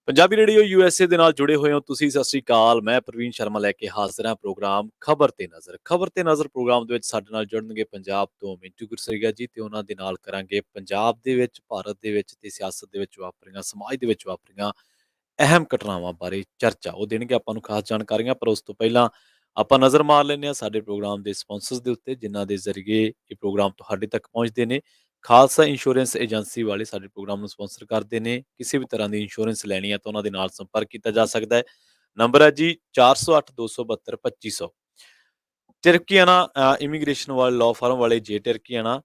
Punjabi radio USA ਦੇ ਨਾਲ ਜੁੜੇ ਹੋਏ ਹੋ ਤੁਸੀਂ। ਸਤਿ ਸ੍ਰੀ ਅਕਾਲ। ਮੈਂ ਪ੍ਰਵੀਨ ਸ਼ਰਮਾ ਲੈ ਕੇ ਹਾਜ਼ਰ ਹਾਂ ਪ੍ਰੋਗਰਾਮ ਖਬਰ ਤੇ ਨਜ਼ਰ। ਖਬਰ ਤੇ ਨਜ਼ਰ ਪ੍ਰੋਗਰਾਮ ਦੇ ਵਿੱਚ ਸਾਡੇ ਨਾਲ ਜੁੜਨਗੇ ਪੰਜਾਬ ਤੋਂ ਮਿੰਟੂ ਗੁਰਸਰੀਆ ਜੀ, ਤੇ ਉਹਨਾਂ ਦੇ ਨਾਲ ਕਰਾਂਗੇ ਪੰਜਾਬ ਦੇ ਵਿੱਚ, ਭਾਰਤ ਦੇ ਵਿੱਚ ਤੇ ਸਿਆਸਤ ਦੇ ਵਿੱਚ ਵਾਪਰੀਆਂ, ਸਮਾਜ ਦੇ ਵਿੱਚ ਵਾਪਰੀਆਂ ਅਹਿਮ ਘਟਨਾਵਾਂ ਬਾਰੇ ਚਰਚਾ। ਉਹ ਦੇਣਗੇ ਆਪਾਂ ਨੂੰ ਖਾਸ ਜਾਣਕਾਰੀਆਂ, ਪਰ ਉਸ ਤੋਂ ਪਹਿਲਾਂ ਆਪਾਂ ਨਜ਼ਰ ਮਾਰ ਲੈਂਦੇ ਹਾਂ ਸਾਡੇ ਪ੍ਰੋਗਰਾਮ ਦੇ ਸਪਾਂਸਰਸ ਦੇ ਉੱਤੇ, ਜਿਨ੍ਹਾਂ ਦੇ ਜ਼ਰੀਏ ਇਹ ਪ੍ਰੋਗਰਾਮ ਤੁਹਾਡੇ ਤੱਕ ਪਹੁੰਚਦੇ ਨੇ। ਖਾਲਸਾ ਇੰਸ਼ੋਰੈਂਸ ਏਜੰਸੀ ਵਾਲੇ ਸਾਡੇ ਪ੍ਰੋਗਰਾਮ ਨੂੰ ਸਪਾਂਸਰ ਕਰਦੇ ਨੇ। ਕਿਸੇ ਵੀ ਤਰ੍ਹਾਂ ਦੀ ਇੰਸ਼ੋਰੈਂਸ ਲੈਣੀ ਹੈ ਤਾਂ ਉਹਨਾਂ ਦੇ ਨਾਲ ਸੰਪਰਕ ਕੀਤਾ ਜਾ ਸਕਦਾ ਹੈ। ਨੰਬਰ ਹੈ ਜੀ 408-272-2500। ਟਿਰਕੀਆਨਾ ਇਮੀਗ੍ਰੇਸ਼ਨ ਵਾਲੇ ਲਾਅ ਫਰਮ ਵਾਲੇ, ਜੇ ਟਿਰਕੀਆਨਾ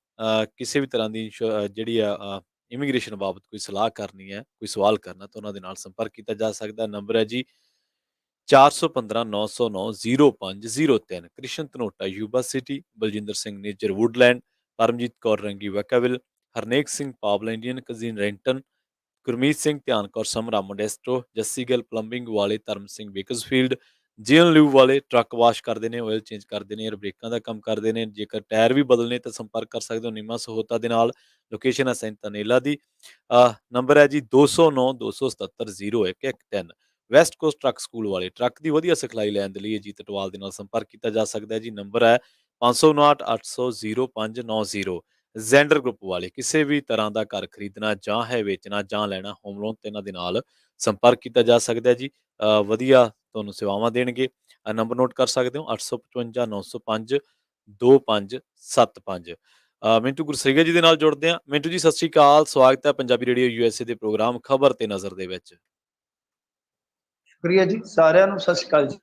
ਕਿਸੇ ਵੀ ਤਰ੍ਹਾਂ ਦੀ ਜਿਹੜੀ ਆ ਇਮੀਗ੍ਰੇਸ਼ਨ ਬਾਬਤ ਕੋਈ ਸਲਾਹ ਕਰਨੀ ਹੈ, ਕੋਈ ਸਵਾਲ ਕਰਨਾ, ਤਾਂ ਉਹਨਾਂ ਦੇ ਨਾਲ ਸੰਪਰਕ ਕੀਤਾ ਜਾ ਸਕਦਾ। ਨੰਬਰ ਹੈ ਜੀ 415-909-0503। Krishan Dhanota Yuba City, Baljinder Singh Nijjar Woodland, Paramjit Kaur Rangi Vacaville, Harnek Singh Pawla Indian cuisine Renton, Gurmeet Singh Dhian Kaur Samra Modesto, Jassi Gill plumbing ਵਾਲੇ, ਧਰਮ ਸਿੰਘ ਬੇਕਸਫੀਲਡ, ਜੀਐਨ ਲਿਊ ਵਾਲੇ ਟਰੱਕ ਵਾਸ਼ ਕਰਦੇ ਨੇ, ਆਇਲ ਚੇਂਜ ਕਰਦੇ ਨੇ, ਬ੍ਰੇਕਾਂ ਦਾ ਕੰਮ ਕਰਦੇ ਨੇ। ਜੇਕਰ ਟਾਇਰ ਵੀ ਬਦਲਨੇ ਤਾਂ ਸੰਪਰਕ ਕਰ ਸਕਦੇ ਹੋ ਨੀਮਾ ਸਹੋਤਾ ਦੇ ਨਾਲ। ਲੋਕੇਸ਼ਨ ਹੈ ਸੈਂਟਾਨੇਲਾ ਦੀ। ਨੰਬਰ ਹੈ ਜੀ 209-277-0110। ਵੈਸਟ ਕੋਸਟ ਟਰੱਕ ਸਕੂਲ ਵਾਲੇ, ਟਰੱਕ ਦੀ ਵਧੀਆ ਸਿਖਲਾਈ ਲੈਣ ਦੇ ਲਈ ਅਜੀਤ ਅਟਵਾਲ ਦੇ ਨਾਲ ਸੰਪਰਕ ਕੀਤਾ ਜਾ ਸਕਦਾ ਹੈ ਜੀ। ਨੰਬਰ ਹੈ 559-800-0590। ਜ਼ੈਂਡਰ ਗਰੁੱਪ ਵਾਲੇ, ਕਿਸੇ ਵੀ ਤਰ੍ਹਾਂ ਦਾ ਘਰ ਖਰੀਦਣਾ ਜਾਂ ਹੈ ਵੇਚਣਾ ਜਾਂ ਲੈਣਾ, ਹੋਮ ਲੋਨ ਤੇ ਇਹਨਾਂ ਦੇ ਨਾਲ ਸੰਪਰਕ ਕੀਤਾ ਜਾ ਸਕਦਾ ਹੈ ਜੀ। ਵਧੀਆ ਤੁਹਾਨੂੰ ਸੇਵਾਵਾਂ ਦੇਣਗੇ। ਨੰਬਰ ਨੋਟ ਕਰ ਸਕਦੇ ਹੋ 855-905-2575। ਮਿੰਟੂ ਗੁਰਸਰੀਆ ਜੀ ਦੇ ਨਾਲ ਜੁੜਦੇ ਹਾਂ। ਮਿੰਟੂ ਜੀ ਸਤਿ ਸ੍ਰੀ ਅਕਾਲ, ਸਵਾਗਤ ਹੈ ਪੰਜਾਬੀ ਰੇਡੀਓ USA ਦੇ ਪ੍ਰੋਗਰਾਮ ਖਬਰ ਤੇ ਨਜ਼ਰ ਦੇ ਵਿੱਚ। ਸ਼ੁਕਰੀਆ ਜੀ, ਸਾਰਿਆਂ ਨੂੰ ਸਤਿ ਸ਼੍ਰੀ ਅਕਾਲ ਜੀ।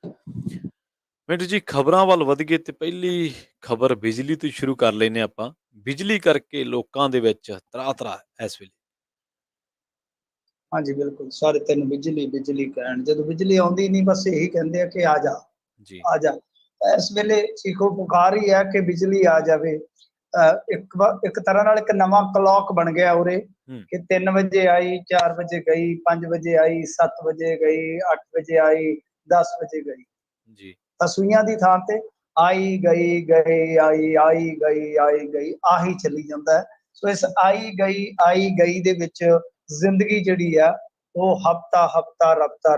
ਮਿੰਟੂ ਜੀ, ਖਬਰਾਂ ਵੱਲ ਵਧ ਗਏ ਤੇ ਪਹਿਲੀ ਖਬਰ ਬਿਜਲੀ ਤੋਂ ਸ਼ੁਰੂ ਕਰ ਲੈਨੇ ਆਪਾਂ। ਬਿਜਲੀ ਕਰਕੇ ਲੋਕਾਂ ਦੇ ਵਿੱਚ ਤਰਾ ਇਸ ਵੇਲੇ। ਹਾਂਜੀ ਬਿਲਕੁਲ, ਸਾਰੇ ਤੈਨੂੰ ਬਿਜਲੀ ਬਿਜਲੀ ਕਹਿਣ, ਜਦੋਂ ਬਿਜਲੀ ਆਉਂਦੀ ਨਹੀਂ ਬਸ ਇਹੀ ਕਹਿੰਦੇ ਆ ਕਿ ਆ ਜਾ ਜੀ ਆ ਜਾ। ਇਸ ਵੇਲੇ ਚੀਖੋ ਪੁਕਾਰ ਹੀ ਹੈ ਕਿ ਬਿਜਲੀ ਆ ਜਾਵੇ। ਇੱਕ ਤਰ੍ਹਾਂ ਨਾਲ ਇੱਕ ਨਵਾਂ ਕਲੌਕ ਬਣ ਗਿਆ ਉਰੇ ਕਿ 3 ਵਜੇ ਆਈ, 4 ਵਜੇ ਗਈ, 5 ਵਜੇ ਆਈ, 7 ਵਜੇ ਗਈ, 8 ਵਜੇ ਆਈ, 10 ਵਜੇ ਗਈ। ਜੀ ਸੂਈਆਂ ਦੀ ਥਾਂ ਤੇ ਆਈ ਗਈ ਗਈ ਆਈ ਆਈ ਗਈ ਆਈ ਗਈ ਆਹੀ ਚੱਲੀ ਜਾਂਦਾ ਹੈ। ਸੋ ਇਸ ਆਈ ਗਈ ਦੇ ਵਿੱਚ ਜ਼ਿੰਦਗੀ ਜਿਹੜੀ ਆ ਉਹ ਹਫਤਾ ਰਫਤਾ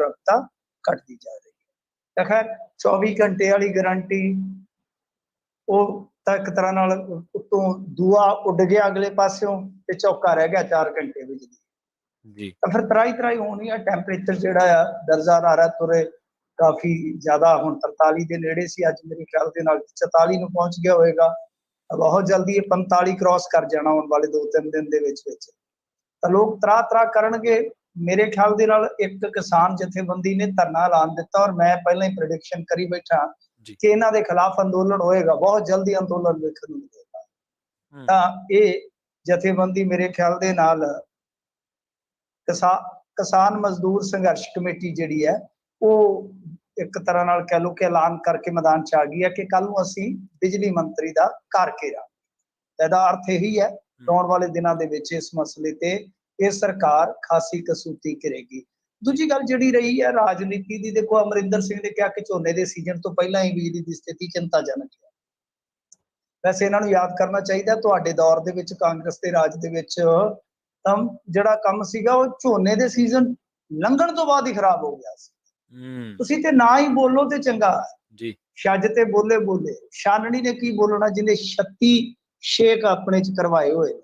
ਘਟਦੀ ਜਾ ਰਹੀ ਹੈ। ਤਾਂ ਖੈਰ 24 ਘੰਟੇ ਵਾਲੀ ਗਰੰਟੀ ਉਹ ਤਾਂ ਇੱਕ ਤਰ੍ਹਾਂ ਨਾਲ ਉੱਤੋਂ ਦੂਆ ਉੱਡ ਗਿਆ ਅਗਲੇ ਪਾਸਿਓਂ ਤੇ ਚੌਕਾ ਰਹਿ ਗਿਆ 4 ਘੰਟੇ ਬਿਜਲੀ। ਜੀ ਤਾਂ ਫਿਰ ਤਰਾਈ ਹੋਣੀ ਆ। ਟੈਂਪਰੇਚਰ ਜਿਹੜਾ ਆ ਦਰਜਾ ਹਾਰਾ ਤੁਰੇ ਕਾਫੀ ਜ਼ਿਆਦਾ, ਹੁਣ 43 ਦੇ ਨੇੜੇ ਸੀ, ਅੱਜ ਮੇਰੇ ਖਿਆਲ ਦੇ ਨਾਲ 44 ਨੂੰ ਪਹੁੰਚ ਗਿਆ ਹੋਏਗਾ। ਬਹੁਤ ਜਲਦੀ ਇਹ 45 ਕ੍ਰਾਸ ਕਰ ਜਾਣਾ ਆਉਣ ਵਾਲੇ 2-3 ਦਿਨ ਦੇ ਵਿੱਚ। ਤਾਂ ਲੋਕ ਤਰਾ ਕਰਨਗੇ। ਮੇਰੇ ਖਿਆਲ ਦੇ ਨਾਲ ਇੱਕ ਕਿਸਾਨ ਜਥੇਬੰਦੀ ਨੇ ਧਰਨਾ ਐਲਾਨ ਦਿੱਤਾ ਔਰ ਮੈਂ ਪਹਿਲਾਂ ਹੀ ਪ੍ਰੈਡਿਕਸ਼ਨ ਕਰੀ ਬੈਠਾ ਕਿ ਇਹਨਾਂ ਦੇ ਖਿਲਾਫ ਅੰਦੋਲਨ ਹੋਏਗਾ, ਬਹੁਤ ਜਲਦੀ ਅੰਦੋਲਨ ਵੇਖਣ ਨੂੰ ਮਿਲੇਗਾ। ਤਾਂ ਇਹ ਜਥੇਬੰਦੀ ਮੇਰੇ ਖਿਆਲ ਦੇ ਨਾਲ ਕਿਸਾਨ ਮਜ਼ਦੂਰ ਸੰਘਰਸ਼ ਕਮੇਟੀ ਜਿਹੜੀ ਹੈ ਉਹ ਇੱਕ ਤਰ੍ਹਾਂ ਨਾਲ ਕਹਿ ਲਓ ਕਿ ਐਲਾਨ ਕਰਕੇ ਮੈਦਾਨ ਚ ਆ ਗਈ ਹੈ ਕਿ ਕੱਲ ਨੂੰ ਅਸੀਂ ਬਿਜਲੀ ਮੰਤਰੀ ਦਾ ਘਰ ਘੇਰਾ। ਇਹਦਾ ਅਰਥ ਇਹੀ ਹੈ ਆਉਣ ਵਾਲੇ ਦਿਨਾਂ ਦੇ ਵਿੱਚ ਇਸ ਮਸਲੇ ਤੇ ਇਹ ਸਰਕਾਰ ਖਾਸੀ ਕਸੂਤੀ ਕਰੇਗੀ। ਦੂਜੀ ਗੱਲ ਜਿਹੜੀ ਰਹੀ ਹੈ ਰਾਜਨੀਤੀ ਦੀ, ਦੇਖੋ ਅਮਰਿੰਦਰ ਸਿੰਘ ਨੇ ਕਿਹਾ ਕਿ ਝੋਨੇ ਦੇ ਸੀਜ਼ਨ ਤੋਂ ਪਹਿਲਾਂ ਹੀ ਬਿਜਲੀ ਦੀ ਸਥਿਤੀ ਚਿੰਤਾਜਨਕ ਹੈ। ਵੈਸੇ ਇਹਨਾਂ ਨੂੰ ਯਾਦ ਕਰਨਾ ਚਾਹੀਦਾ ਤੁਹਾਡੇ ਦੌਰ ਦੇ ਵਿੱਚ, ਕਾਂਗਰਸ ਦੇ ਰਾਜ ਦੇ ਵਿੱਚ ਤਾਂ ਜਿਹੜਾ ਕੰਮ ਸੀਗਾ ਉਹ ਝੋਨੇ ਦੇ ਸੀਜ਼ਨ ਲੰਘਣ ਤੋਂ ਬਾਅਦ ਹੀ ਖਰਾਬ ਹੋ ਗਿਆ ਸੀ। ਤੁਸੀਂ ਤੇ ਨਾ ਹੀ ਬੋਲੋ ਤੇ ਚੰਗਾ ਜੀ। ਛੱਜ ਤੇ ਬੋਲੇ ਛਾਨਣੀ ਨੇ ਕੀ ਬੋਲਣਾ ਜਿਹਨੇ 36 ਸ਼ੇਕ ਆਪਣੇ ਚ ਕਰਵਾਏ ਹੋਏ ਨੇ।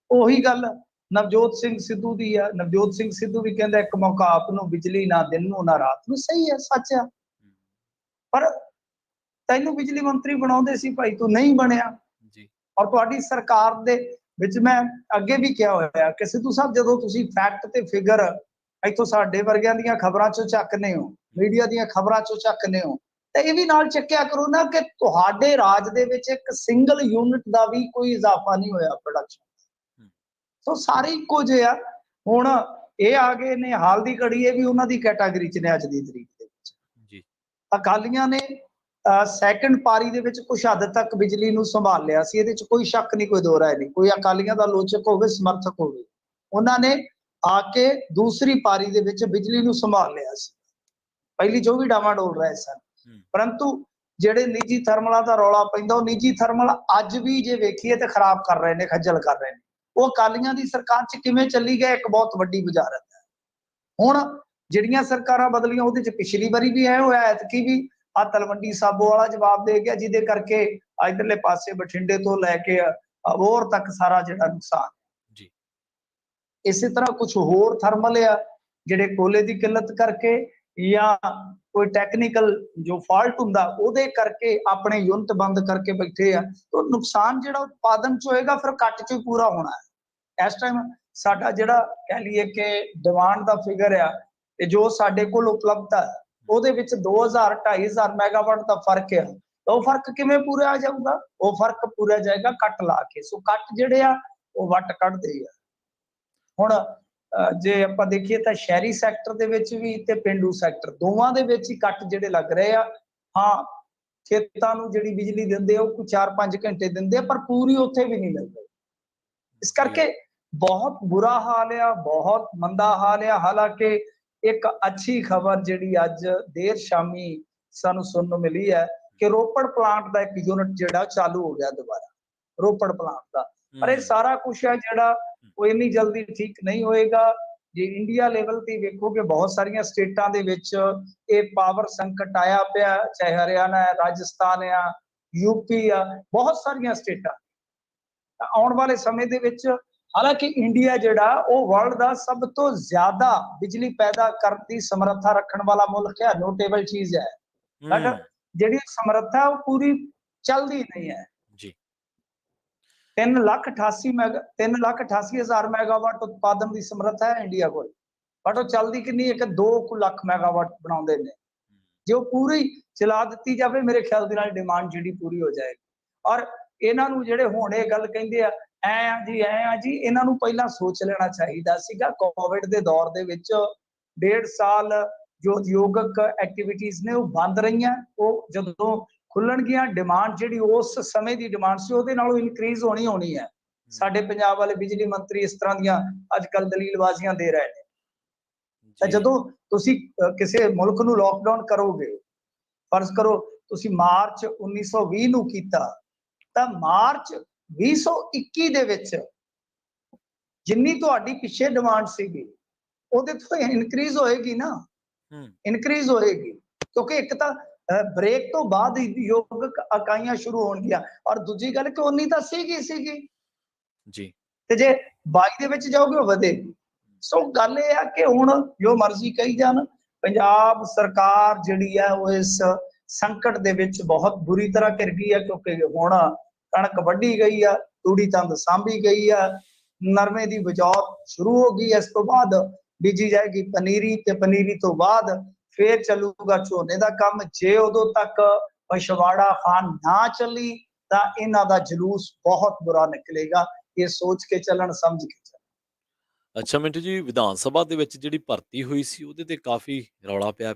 ਉਹੀ ਗੱਲ ਨਵਜੋਤ ਸਿੰਘ ਸਿੱਧੂ ਦੀ ਆ। ਨਵਜੋਤ ਸਿੰਘ ਸਿੱਧੂ ਵੀ ਕਹਿੰਦਾ ਇੱਕ ਮੌਕਾ ਆਪ ਨੂੰ ਬਿਜਲੀ, ਨਾ ਦਿਨ ਨੂੰ ਨਾ ਰਾਤ ਨੂੰ। ਸਹੀ ਹੈ, ਸੱਚ ਆ। ਪਰ ਤੈਨੂੰ ਬਿਜਲੀ ਮੰਤਰੀ ਬਣਾਉਂਦੇ ਸੀ ਭਾਈ, ਤੂੰ ਨਹੀਂ ਬਣਿਆ ਜੀ। ਔਰ ਤੁਹਾਡੀ ਸਰਕਾਰ ਦੇ ਵਿੱਚ ਮੈਂ ਅੱਗੇ ਵੀ ਕਿਹਾ ਹੋਇਆ ਕਿ ਸਿੱਧੂ ਸਾਹਿਬ ਜਦੋਂ ਤੁਸੀਂ ਫੈਕਟ ਤੇ ਫਿਗਰ ਇੱਥੋਂ ਸਾਡੇ ਵਰਗਿਆਂ ਦੀਆਂ ਖਬਰਾਂ ਚੋਂ ਚੱਕਨੇ ਹੋ, ਮੀਡੀਆ ਦੀਆਂ ਖਬਰਾਂ ਚੋਂ ਚੱਕਨੇ ਹੋ, ਤੇ ਇਹ ਵੀ ਨਾਲ ਚੱਕਿਆ ਕਰੋ ਨਾ ਕਿ ਤੁਹਾਡੇ ਰਾਜ ਦੇ ਵਿੱਚ ਇੱਕ ਸਿੰਗਲ ਯੂਨਿਟ ਦਾ ਵੀ ਕੋਈ ਇਜ਼ਾਫਾ ਨਹੀਂ ਹੋਇਆ ਪ੍ਰੋਡਕਸ਼ਨ। ਸੋ ਸਾਰੇ ਇੱਕੋ ਜਿਹੇ ਆ। ਹੁਣ ਇਹ ਆ ਗਏ ਨੇ ਹਾਲ ਦੀ ਘੜੀ, ਇਹ ਵੀ ਉਹਨਾਂ ਦੀ ਕੈਟਾਗਰੀ ਚ ਨੇ ਅੱਜ ਦੀ ਤਰੀਕ ਦੇ ਵਿੱਚ ਜੀ। ਅਕਾਲੀਆਂ ਨੇ ਸੈਕੰਡ ਪਾਰੀ ਦੇ ਵਿੱਚ ਕੁਝ ਹੱਦ ਤੱਕ ਬਿਜਲੀ ਨੂੰ ਸੰਭਾਲ ਲਿਆ ਸੀ, ਇਹਦੇ ਚ ਕੋਈ ਸ਼ੱਕ ਨਹੀਂ, ਕੋਈ ਦੋ ਰਾਏ ਨਹੀਂ। ਕੋਈ ਅਕਾਲੀਆਂ ਦਾ ਲੋਚਕ ਹੋਵੇ, ਸਮਰਥਕ ਹੋਵੇ, ਉਹਨਾਂ ਨੇ ਆ ਕੇ ਦੂਸਰੀ ਪਾਰੀ ਦੇ ਵਿੱਚ ਬਿਜਲੀ ਨੂੰ ਸੰਭਾਲ ਲਿਆ ਸੀ। ਪਹਿਲੀ ਜੋ ਵੀ ਡਾਵਾਡੋਲ ਰਹੇ ਸਨ, ਪਰੰਤੂ ਜਿਹੜੇ ਨਿੱਜੀ ਥਰਮਲਾਂ ਦਾ ਰੌਲਾ ਪੈਂਦਾ, ਉਹ ਨਿੱਜੀ ਥਰਮਲ ਅੱਜ ਵੀ ਜੇ ਵੇਖੀਏ ਤੇ ਖਰਾਬ ਕਰ ਰਹੇ ਨੇ, ਖੱਜਲ ਕਰ ਰਹੇ ਨੇ। ਉਹ ਅਕਾਲੀਆਂ ਦੀ ਸਰਕਾਰ 'ਚ ਕਿਵੇਂ ਚੱਲੀ ਗਿਆ, ਇੱਕ ਬਹੁਤ ਵੱਡੀ ਵਜ਼ਾਰਤ ਹੈ। ਹੁਣ ਜਿਹੜੀਆਂ ਸਰਕਾਰਾਂ ਬਦਲੀਆਂ ਉਹਦੇ 'ਚ ਪਿਛਲੀ ਵਾਰੀ ਵੀ ਐ ਹੋਇਆ, ਐਤਕੀ ਵੀ ਆ ਤਲਵੰਡੀ ਸਾਬੋ ਵਾਲਾ ਜਵਾਬ ਦੇ ਗਿਆ, ਜਿਹਦੇ ਕਰਕੇ ਇਧਰਲੇ ਪਾਸੇ ਬਠਿੰਡੇ ਤੋਂ ਲੈ ਕੇ ਅਬੋਹਰ ਤੱਕ ਸਾਰਾ ਜਿਹੜਾ ਨੁਕਸਾਨ। ਜੀ ਇਸੇ ਤਰ੍ਹਾਂ ਕੁਝ ਹੋਰ ਥਰਮਲ ਆ ਜਿਹੜੇ ਕੋਲੇ ਦੀ ਕਿੱਲਤ ਕਰਕੇ ਜਾਂ ਕੋਈ ਟੈਕਨੀਕਲ ਜੋ ਫਾਲਟ ਹੁੰਦਾ ਉਹਦੇ ਕਰਕੇ ਆਪਣੇ ਯੂਨਿਟ ਬੰਦ ਕਰਕੇ ਬੈਠੇ ਆ, ਤਾਂ ਨੁਕਸਾਨ ਜਿਹੜਾ ਉਤਪਾਦਨ 'ਚ ਹੋਏਗਾ ਫਿਰ ਘੱਟ 'ਚ ਪੂਰਾ ਹੋਣਾ ਹੈ। ਇਸ ਟਾਈਮ ਸਾਡਾ ਜਿਹੜਾ ਕਹਿ ਲਈਏ ਕਿ ਡਿਮਾਂਡ ਦਾ ਫਿਗਰ ਆ ਤੇ ਜੋ ਸਾਡੇ ਕੋਲ ਉਪਲਬਧ ਹੈ ਉਹਦੇ ਵਿੱਚ 2000-2500 ਮੈਗਾਵਾਟ ਦਾ ਫਰਕ ਆ। ਉਹ ਫਰਕ ਕਿਵੇਂ ਪੂਰਾ ਆ ਜਾਊਗਾ? ਉਹ ਫਰਕ ਪੂਰਾ ਜਾਏਗਾ ਕੱਟ ਲਾ ਕੇ। ਸੋ ਕੱਟ ਜਿਹੜੇ ਆ ਉਹ ਵੱਟ ਕੱਢਦੇ ਆ। ਹੁਣ ਜੇ ਆਪਾਂ ਦੇਖੀਏ ਤਾਂ ਸ਼ਹਿਰੀ ਸੈਕਟਰ ਦੇ ਵਿੱਚ ਵੀ ਤੇ ਪੇਂਡੂ ਸੈਕਟਰ ਦੋਵਾਂ ਦੇ ਵਿੱਚ ਹੀ ਕੱਟ ਜਿਹੜੇ ਲੱਗ ਰਹੇ ਆ। ਹਾਂ, ਖੇਤਾਂ ਨੂੰ ਜਿਹੜੀ ਬਿਜਲੀ ਦਿੰਦੇ ਆ ਉਹ ਕੋਈ 4-5 ਘੰਟੇ ਦਿੰਦੇ ਆ, ਪਰ ਪੂਰੀ ਉੱਥੇ ਵੀ ਨਹੀਂ ਮਿਲਦੀ। ਇਸ ਕਰਕੇ ਬਹੁਤ ਬੁਰਾ ਹਾਲ ਆ, ਬਹੁਤ ਮੰਦਾ ਹਾਲ ਆ। ਹਾਲਾਂਕਿ ਇੱਕ ਅੱਛੀ ਖਬਰ ਜਿਹੜੀ ਅੱਜ ਦੇਰ ਸ਼ਾਮੀ ਸਾਨੂੰ ਸੁਣਨ ਨੂੰ ਮਿਲੀ ਹੈ ਕਿ ਰੋਪੜ ਪਲਾਂਟ ਦਾ ਇੱਕ ਯੂਨਿਟ ਜਿਹੜਾ ਚਾਲੂ ਹੋ ਗਿਆ ਦੁਬਾਰਾ, ਰੋਪੜ ਪਲਾਂਟ ਦਾ। ਪਰ ਇਹ ਸਾਰਾ ਕੁਛ ਹੈ ਜਿਹੜਾ ਉਹ ਇੰਨੀ ਜਲਦੀ ਠੀਕ ਨਹੀਂ ਹੋਏਗਾ। ਜੇ ਇੰਡੀਆ ਲੈਵਲ ਤੇ ਵੇਖੋਗੇ ਬਹੁਤ ਸਾਰੀਆਂ ਸਟੇਟਾਂ ਦੇ ਵਿੱਚ ਇਹ ਪਾਵਰ ਸੰਕਟ ਆਇਆ ਪਿਆ, ਚਾਹੇ ਹਰਿਆਣਾ ਹੈ, ਰਾਜਸਥਾਨ ਆ, ਯੂਪੀ ਆ, ਬਹੁਤ ਸਾਰੀਆਂ ਸਟੇਟਾਂ। ਆਉਣ ਵਾਲੇ ਸਮੇਂ ਦੇ ਵਿੱਚ ਹਾਲਾਂਕਿ ਇੰਡੀਆ ਜਿਹੜਾ ਉਹ ਵਰਲਡ ਦਾ ਸਭ ਤੋਂ ਜ਼ਿਆਦਾ ਬਿਜਲੀ ਪੈਦਾ ਕਰਨ ਦੀ ਸਮਰੱਥਾ ਰੱਖਣ ਵਾਲਾ ਮੁਲਕ ਹੈ, ਨੋਟੇਬਲ ਚੀਜ਼ ਹੈ। ਬਟ ਜਿਹੜੀ ਸਮਰੱਥਾ ਉਹ ਪੂਰੀ ਚੱਲਦੀ ਨਹੀਂ ਹੈ। ਜੀ 3,88,000 ਮੈਗਾਵਾਟ ਉਤਪਾਦਨ ਦੀ ਸਮਰੱਥਾ ਹੈ ਇੰਡੀਆ ਕੋਲ, ਬਟ ਉਹ ਚੱਲਦੀ ਕਿੰਨੀ ਹੈ ਕਿ 2 ਲੱਖ ਮੈਗਾਵਾਟ ਬਣਾਉਂਦੇ ਨੇ। ਜੇ ਉਹ ਪੂਰੀ ਚਲਾ ਦਿੱਤੀ ਜਾਵੇ ਮੇਰੇ ਖਿਆਲ ਦੇ ਨਾਲ ਡਿਮਾਂਡ ਜਿਹੜੀ ਪੂਰੀ ਹੋ ਜਾਏਗੀ। ਔਰ ਇਹਨਾਂ ਨੂੰ ਜਿਹੜੇ ਹੁਣ ਇਹ ਗੱਲ ਕਹਿੰਦੇ ਆ ਐ ਆ ਜੀ, ਇਹਨਾਂ ਨੂੰ ਪਹਿਲਾਂ ਸੋਚ ਲੈਣਾ ਚਾਹੀਦਾ ਸੀਗਾ। ਕੋਵਿਡ ਦੇ ਦੌਰ ਦੇ ਵਿੱਚ 1.5 ਸਾਲ ਜੋ ਉਦਯੋਗਿਕ ਐਕਟੀਵਿਟੀਜ਼ ਨੇ ਉਹ ਬੰਦ ਰਹੀਆਂ। ਉਹ ਜਦੋਂ ਖੁੱਲਣਗੀਆਂ ਡਿਮਾਂਡ ਜਿਹੜੀ ਉਸ ਸਮੇਂ ਦੀ ਡਿਮਾਂਡ ਸੀ ਉਹਦੇ ਨਾਲੋਂ ਇਨਕਰੀਜ਼ ਹੋਣੀ ਹੈ। ਸਾਡੇ ਪੰਜਾਬ ਵਾਲੇ ਬਿਜਲੀ ਮੰਤਰੀ ਇਸ ਤਰ੍ਹਾਂ ਦੀਆਂ ਅੱਜ ਕੱਲ ਦਲੀਲਬਾਜ਼ੀਆਂ ਦੇ ਰਹੇ ਨੇ। ਤਾਂ ਜਦੋਂ ਤੁਸੀਂ ਕਿਸੇ ਮੁਲਕ ਨੂੰ ਲੋਕਡਾਊਨ ਕਰੋਗੇ, ਫਰਜ਼ ਕਰੋ ਤੁਸੀਂ ਮਾਰਚ 1920 ਨੂੰ ਕੀਤਾ, ਤਾਂ ਮਾਰਚ 2021 ਦੇ ਵਿੱਚ ਜਿੰਨੀ ਤੁਹਾਡੀ ਪਿੱਛੇ ਡਿਮਾਂਡ ਸੀਗੀ ਉਹਦੇ ਤੋਂ ਇਨਕਰੀਜ਼ ਹੋਏਗੀ ਨਾ, ਇਨਕਰੀਜ਼ ਹੋਏਗੀ। ਕਿਉਂਕਿ ਇੱਕ ਤਾਂ ਬ੍ਰੇਕ ਤੋਂ ਬਾਅਦ ਉਦਯੋਗਿਕ ਇਕਾਈਆਂ ਸ਼ੁਰੂ ਹੋਣਗੀਆਂ, ਔਰ ਦੂਜੀ ਗੱਲ ਕਿ ਉਨੀ ਤਾਂ ਸੀਗੀ ਜੀ, ਤੇ ਜੇ 22 ਦੇ ਵਿੱਚ ਜਾਓਗੇ ਉਹ ਵਧੇਗੀ। ਸੋ ਗੱਲ ਇਹ ਆ ਕਿ ਹੁਣ ਜੋ ਮਰਜ਼ੀ ਕਹੀ ਜਾਣ, ਪੰਜਾਬ ਸਰਕਾਰ ਜਿਹੜੀ ਹੈ ਉਹ ਇਸ ਸੰਕਟ ਦੇ ਵਿੱਚ ਬਹੁਤ ਬੁਰੀ ਤਰ੍ਹਾਂ ਘਿਰ ਗਈ ਹੈ। ਕਿਉਂਕਿ ਹੁਣ ਕਣਕ ਵੱਢੀ ਗਈ ਆ, ਤੂੜੀ ਤੰਦ ਸਾਂਭੀ ਗਈ ਆ, ਨਰਮੇ ਦੀ ਬਿਜਾਈ ਸ਼ੁਰੂ ਹੋ ਗਈ। ਇਸ ਤੋਂ ਬਾਅਦ ਬੀਜੀ ਜਾਏਗੀ ਪਨੀਰੀ, ਤੇ ਪਨੀਰੀ ਤੋਂ ਬਾਅਦ ਫੇਰ ਚੱਲੂਗਾ ਝੋਨੇ ਦਾ ਕੰਮ। ਜੇ ਉਦੋਂ ਤੱਕ ਪਛਵਾੜਾ ਖਾਨ ਨਾ ਚੱਲੀ ਤਾਂ ਇਹਨਾਂ ਦਾ ਜਲੂਸ ਬਹੁਤ ਬੁਰਾ ਨਿਕਲੇਗਾ। ਇਹ ਸੋਚ ਕੇ ਚੱਲਣ, ਸਮਝ ਕੇ ਚੱਲਣ। ਅੱਛਾ ਮਿੰਟੂ ਜੀ, ਵਿਧਾਨ ਸਭਾ ਦੇ ਵਿੱਚ ਜਿਹੜੀ ਭਰਤੀ ਹੋਈ ਸੀ ਉਹਦੇ ਤੇ ਕਾਫੀ ਰੌਲਾ ਪਿਆ।